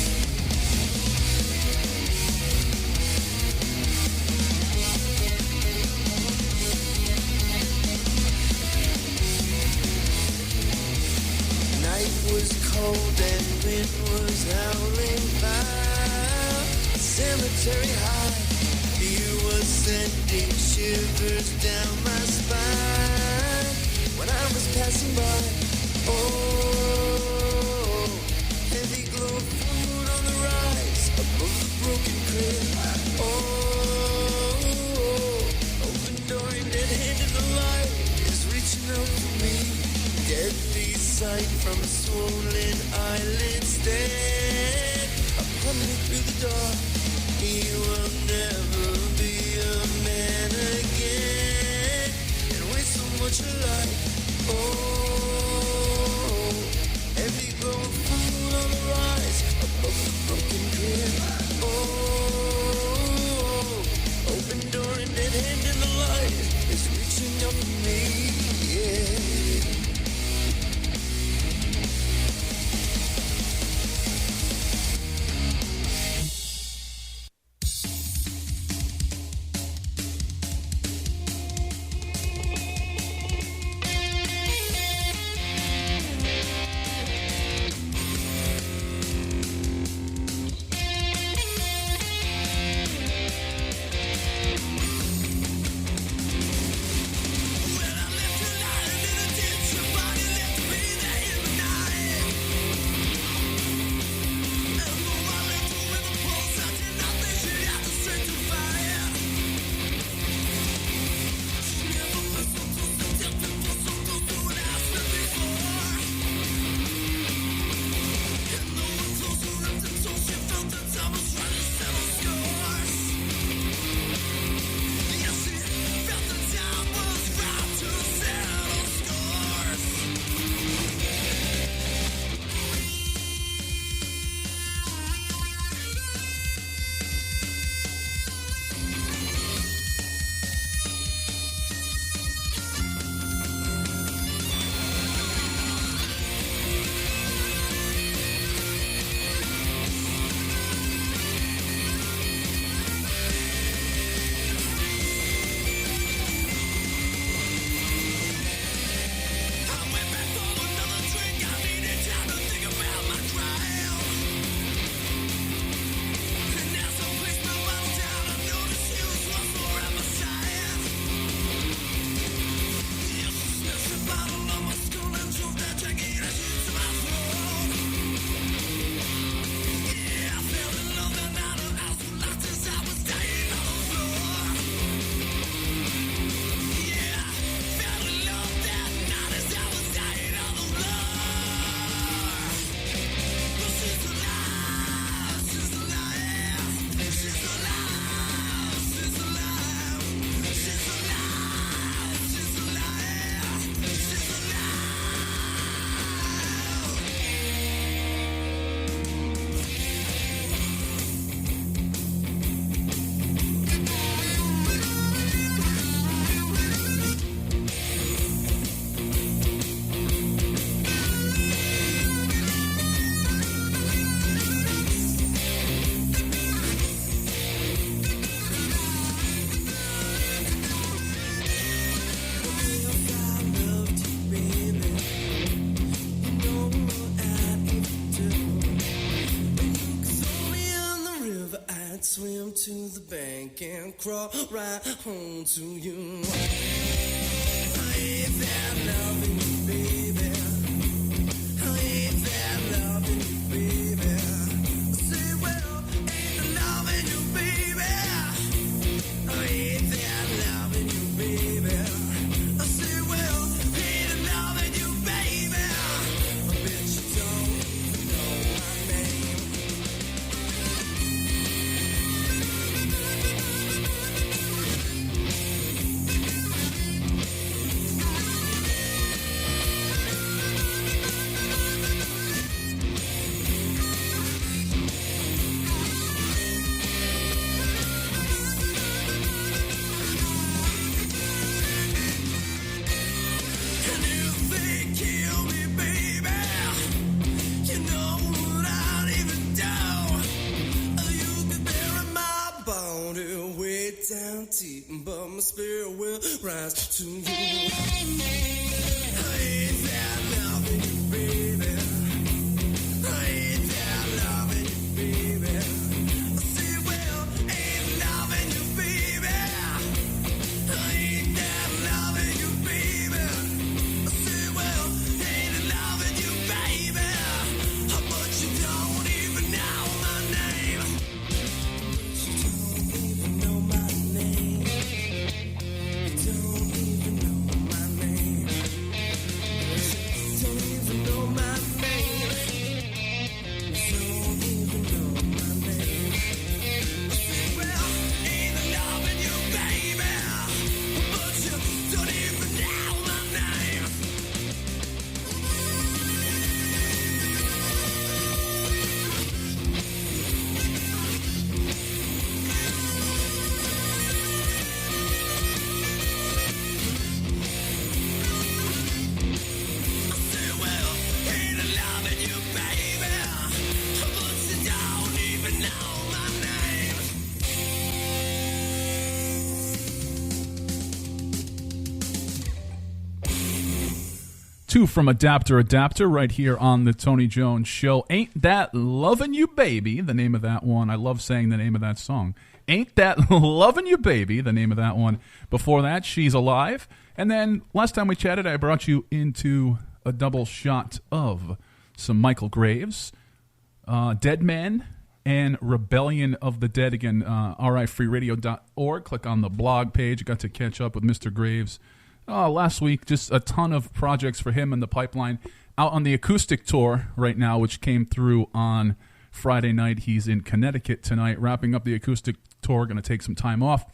[SPEAKER 10] Night was cold and wind was howling by. Cemetery high, you were sending shivers down my spine. When I was passing by, oh, heavy glow of food on the rise above the broken crib. Oh, open door and dead hand in the light is reaching out for me. Deadly sight from a swollen eyelid stand upon me through the dark. He will never be a man again, and with so much light. Oh, every glow of food on the rise above the broken crib. Oh, open door and dead hand in the light is reaching up for me. Yeah. to the bank and crawl right home to you. I ain't that loving you, baby. I ain't that loving you, baby. I say, well, ain't that loving you, baby. I ain't that loving you, baby. I say, well, ain't that loving you, baby. I bet you don't even know my name. And if they kill me, baby, you know what I'd even do. You could bury my body way down deep, but my spirit will rise to you. I ain't that loving you, baby. I ain't that loving you, baby. I say, well, ain't loving you, baby. I ain't that loving you, baby. I say, well, ain't loving you, baby. But you don't even know my name. You don't even know my name. You don't even know my name. You don't even know my name. You don't even know my name. I say, well, ain't loving you, baby. But you don't even know my name. I say, well, ain't loving you, baby. But you don't even know my name.
[SPEAKER 7] Two from AdapterAdapter right here on the Tony Jones Show. Ain't That Lovin' You Baby, the name of that one. I love saying the name of that song. Ain't That Lovin' You Baby, the name of that one. Before that, She's Alive. And then last time we chatted, I brought you into a double shot of some Michale Graves, Dead Man, and Rebellion of the Dead. Again, rifreeradio.org. Click on the blog page. Got to catch up with Mr. Graves last week. Just a ton of projects for him in the pipeline. Out on the acoustic tour right now, which came through on Friday night. He's in Connecticut tonight, wrapping up the acoustic tour. Going to take some time off.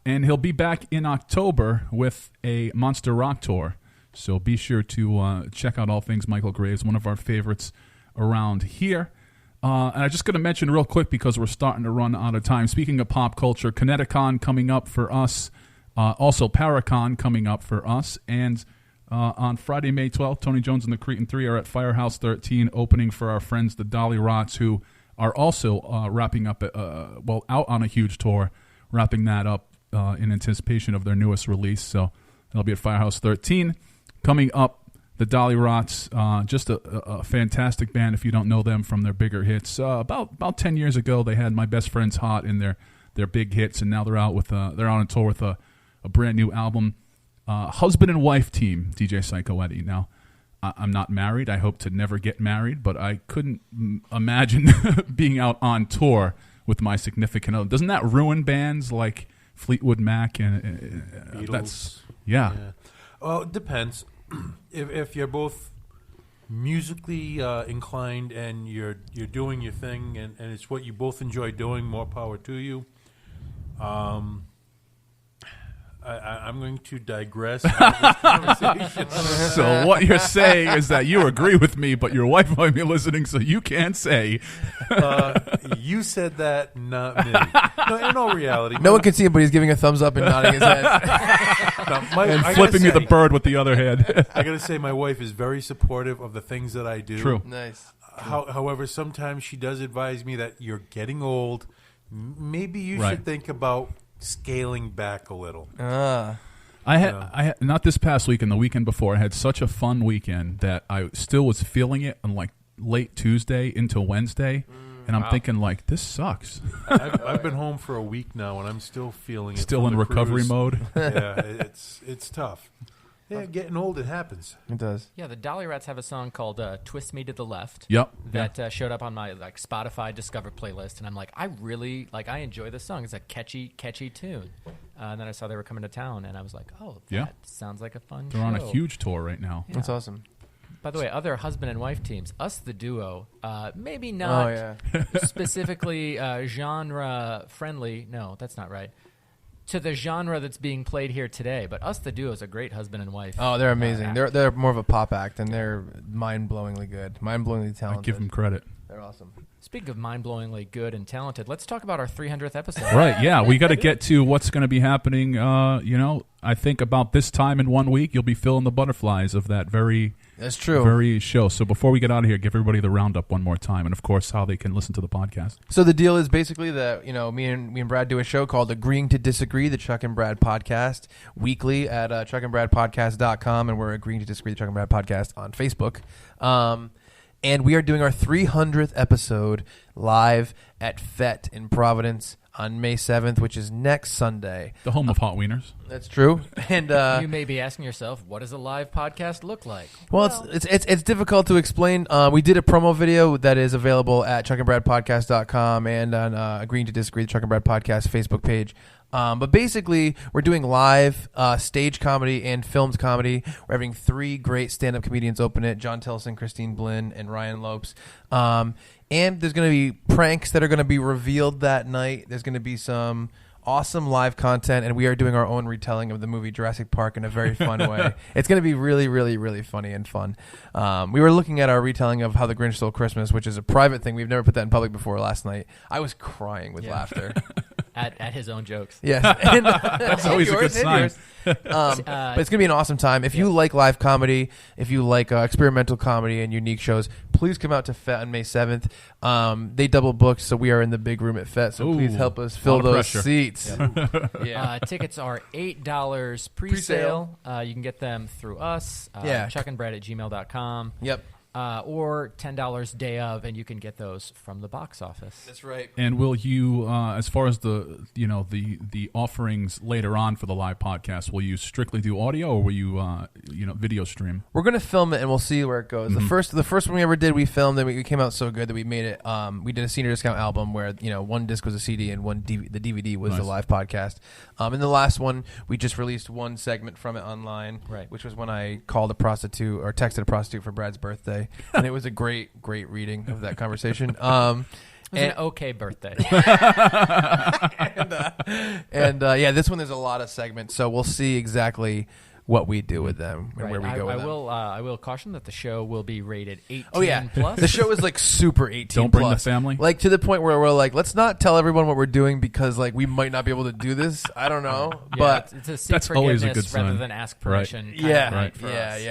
[SPEAKER 7] And he'll be back in October with a Monster Rock tour. So be sure to check out all things Michale Graves, one of our favorites around here. And I'm just going to mention real quick because we're starting to run out of time. Speaking of pop culture, Kineticon coming up for us. Also Paracon coming up for us. And on Friday, May 12th, Tony Jones and the Cretin 3 are at Firehouse 13 opening for our friends, the Dolly Rots, who are also wrapping up, out on a huge tour, wrapping that up in anticipation of their newest release. So they'll be at Firehouse 13. Coming up, the Dolly Rots, just a fantastic band if you don't know them from their bigger hits. About 10 years ago, they had My Best Friend's Hot in their big hits, and now they're out on tour with a brand new album. Husband and wife team, DJ Psycho Eddie. Now, I'm not married. I hope to never get married, but I couldn't imagine being out on tour with my significant other. Doesn't that ruin bands like Fleetwood Mac and
[SPEAKER 1] Beatles?
[SPEAKER 7] That's yeah.
[SPEAKER 1] Well, it depends. If you're both musically inclined and you're doing your thing and it's what you both enjoy doing, more power to you. I'm going to digress out of this conversation.
[SPEAKER 7] So what you're saying is that you agree with me, but your wife might be listening, so you can't say.
[SPEAKER 1] You said that, not me. No, in all reality.
[SPEAKER 9] No one can see him, but he's giving a thumbs up and nodding his head.
[SPEAKER 7] And flipping me the bird with the other hand.
[SPEAKER 1] I got to say, my wife is very supportive of the things that I do.
[SPEAKER 7] True.
[SPEAKER 9] Nice.
[SPEAKER 1] However, sometimes she does advise me that you're getting old. Maybe you
[SPEAKER 7] Right.
[SPEAKER 1] should think about scaling back a little.
[SPEAKER 7] I had not this past weekend, the weekend before. I had such a fun weekend that I still was feeling it on like late Tuesday into Wednesday. And I'm thinking, like, this sucks.
[SPEAKER 1] I've been home for a week now, and I'm still feeling it.
[SPEAKER 7] Still in recovery
[SPEAKER 1] cruise.
[SPEAKER 7] mode.
[SPEAKER 1] Yeah, it's tough. Yeah, getting old, it happens.
[SPEAKER 9] It does.
[SPEAKER 8] Yeah, the Dolly Rats have a song called "Twist Me to the Left."
[SPEAKER 7] Yep.
[SPEAKER 8] That showed up on my like Spotify Discover playlist, and I'm like, I enjoy this song. It's a catchy tune. And then I saw they were coming to town, and I was like, oh, that sounds like a fun show.
[SPEAKER 7] They're on a huge tour right now.
[SPEAKER 8] Yeah.
[SPEAKER 9] That's awesome.
[SPEAKER 8] By the way, other husband and wife teams, Us the Duo, maybe not specifically genre friendly. No, that's not right. To the genre that's being played here today, but Us the Duo is a great husband and wife.
[SPEAKER 9] Oh, they're amazing. They're more of a pop act, and they're mind-blowingly good, mind-blowingly talented.
[SPEAKER 7] I give them credit.
[SPEAKER 9] They're awesome.
[SPEAKER 8] Speaking of mind-blowingly good and talented, let's talk about our 300th episode.
[SPEAKER 7] Right, yeah. We got to get to what's going to be happening. I think about this time in 1 week, you'll be feeling the butterflies of that
[SPEAKER 9] That's true.
[SPEAKER 7] very show. So before we get out of here, give everybody the roundup one more time, and of course, how they can listen to the podcast.
[SPEAKER 9] So the deal is basically that me and Brad do a show called Agreeing to Disagree, the Chuck and Brad podcast, weekly at chuckandbradpodcast.com, and we're Agreeing to Disagree, the Chuck and Brad podcast on Facebook. And we are doing our 300th episode live at FET in Providence on May 7th, which is next Sunday.
[SPEAKER 7] The home of hot wieners.
[SPEAKER 9] That's true. And
[SPEAKER 8] you may be asking yourself, what does a live podcast look like?
[SPEAKER 9] Well, it's difficult to explain. We did a promo video that is available at chuckandbradpodcast.com and on Agreeing to Disagree, the Chuck and Brad podcast Facebook page. But basically, we're doing live stage comedy and filmed comedy. We're having 3 great stand-up comedians open it: John Tilson, Christine Blinn, and Ryan Lopes. And there's going to be pranks that are going to be revealed that night. There's going to be some awesome live content, and we are doing our own retelling of the movie Jurassic Park in a very fun way. It's going to be really, really, really funny and fun. We were looking at our retelling of How the Grinch Stole Christmas, which is a private thing. We've never put that in public before last night. I was crying with laughter.
[SPEAKER 8] At his own jokes.
[SPEAKER 9] Yes.
[SPEAKER 7] That's always a good sign.
[SPEAKER 9] But it's going to be an awesome time. If you like live comedy, if you like experimental comedy and unique shows, please come out to FET on May 7th. They double booked, so we are in the big room at FET, so please help us fill those seats.
[SPEAKER 8] Tickets are $8 pre-sale. You can get them through us, chuckandbrad@gmail.com.
[SPEAKER 9] Yep.
[SPEAKER 8] Or $10 day of, and you can get those from the box office.
[SPEAKER 9] That's right.
[SPEAKER 7] And will you, as far as the offerings later on for the live podcast, will you strictly do audio, or will you video stream?
[SPEAKER 9] We're gonna film it, and we'll see where it goes.
[SPEAKER 7] Mm-hmm.
[SPEAKER 9] The first one we ever did, we filmed, and we came out so good that we made it. We did a senior discount album where one disc was a CD and the DVD was the live podcast. And the last one, we just released one segment from it online, which was when I called a prostitute or texted a prostitute for Brad's birthday, and it was a great reading of that conversation.
[SPEAKER 8] It was an okay birthday.
[SPEAKER 9] This one there's a lot of segments, so we'll see exactly what we do with them and where we go with them.
[SPEAKER 8] I will caution that the show will be rated 18 plus.
[SPEAKER 9] The show is like super 18
[SPEAKER 7] Don't bring
[SPEAKER 9] plus.
[SPEAKER 7] the family.
[SPEAKER 9] Like to the point where we're like, let's not tell everyone what we're doing because like we might not be able to do this. I don't know. But
[SPEAKER 8] it's a seek
[SPEAKER 7] that's always a good
[SPEAKER 8] forgiveness rather
[SPEAKER 7] sign.
[SPEAKER 8] than ask permission.
[SPEAKER 9] Yeah.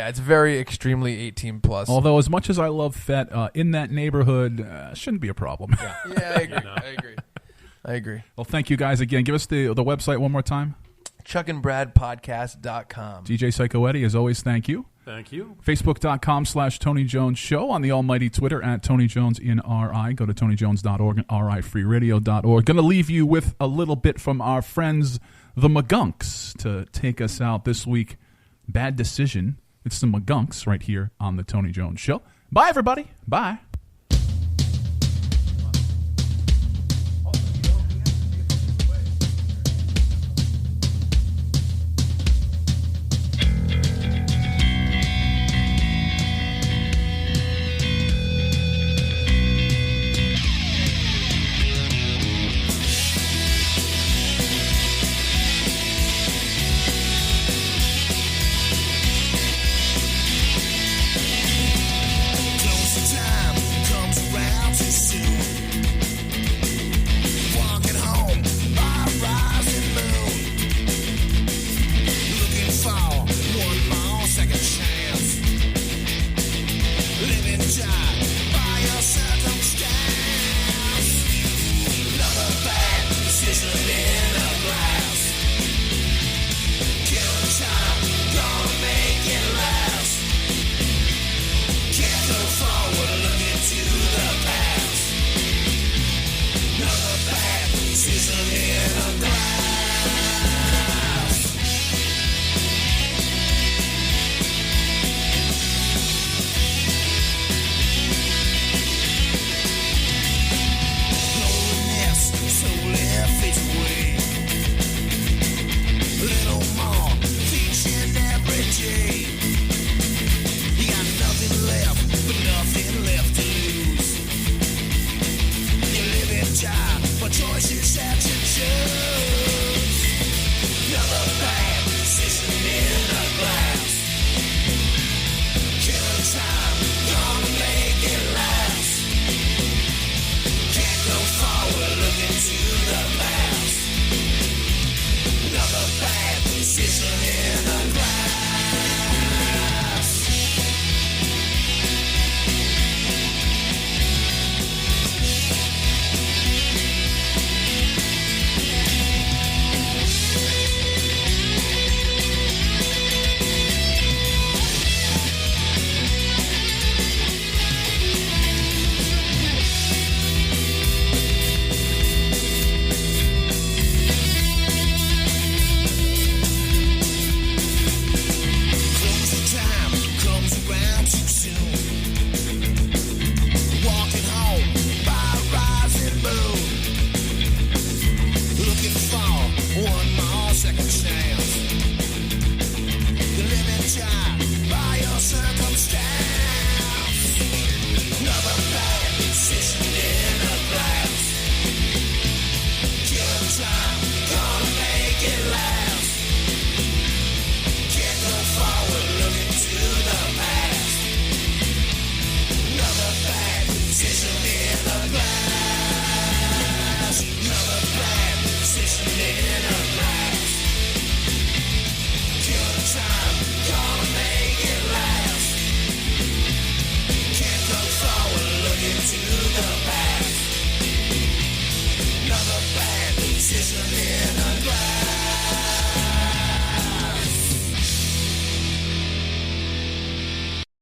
[SPEAKER 9] It's very extremely 18 plus.
[SPEAKER 7] Although as much as I love FET, in that neighborhood shouldn't be a problem.
[SPEAKER 9] I agree.
[SPEAKER 7] Well, thank you guys again. Give us the website one more time.
[SPEAKER 9] chuckandbradpodcast.com.
[SPEAKER 7] DJ Psycho Eddie, as always, thank you.
[SPEAKER 1] Thank you.
[SPEAKER 7] Facebook.com/Tony Jones Show. On the almighty Twitter @Tony Jones in RI. Go to TonyJones.org and RIFreeRadio.org. Going to leave you with a little bit from our friends, the McGunks, to take us out this week. Bad Decision. It's the McGunks right here on the Tony Jones Show. Bye, everybody. Bye.
[SPEAKER 10] Close the time. town.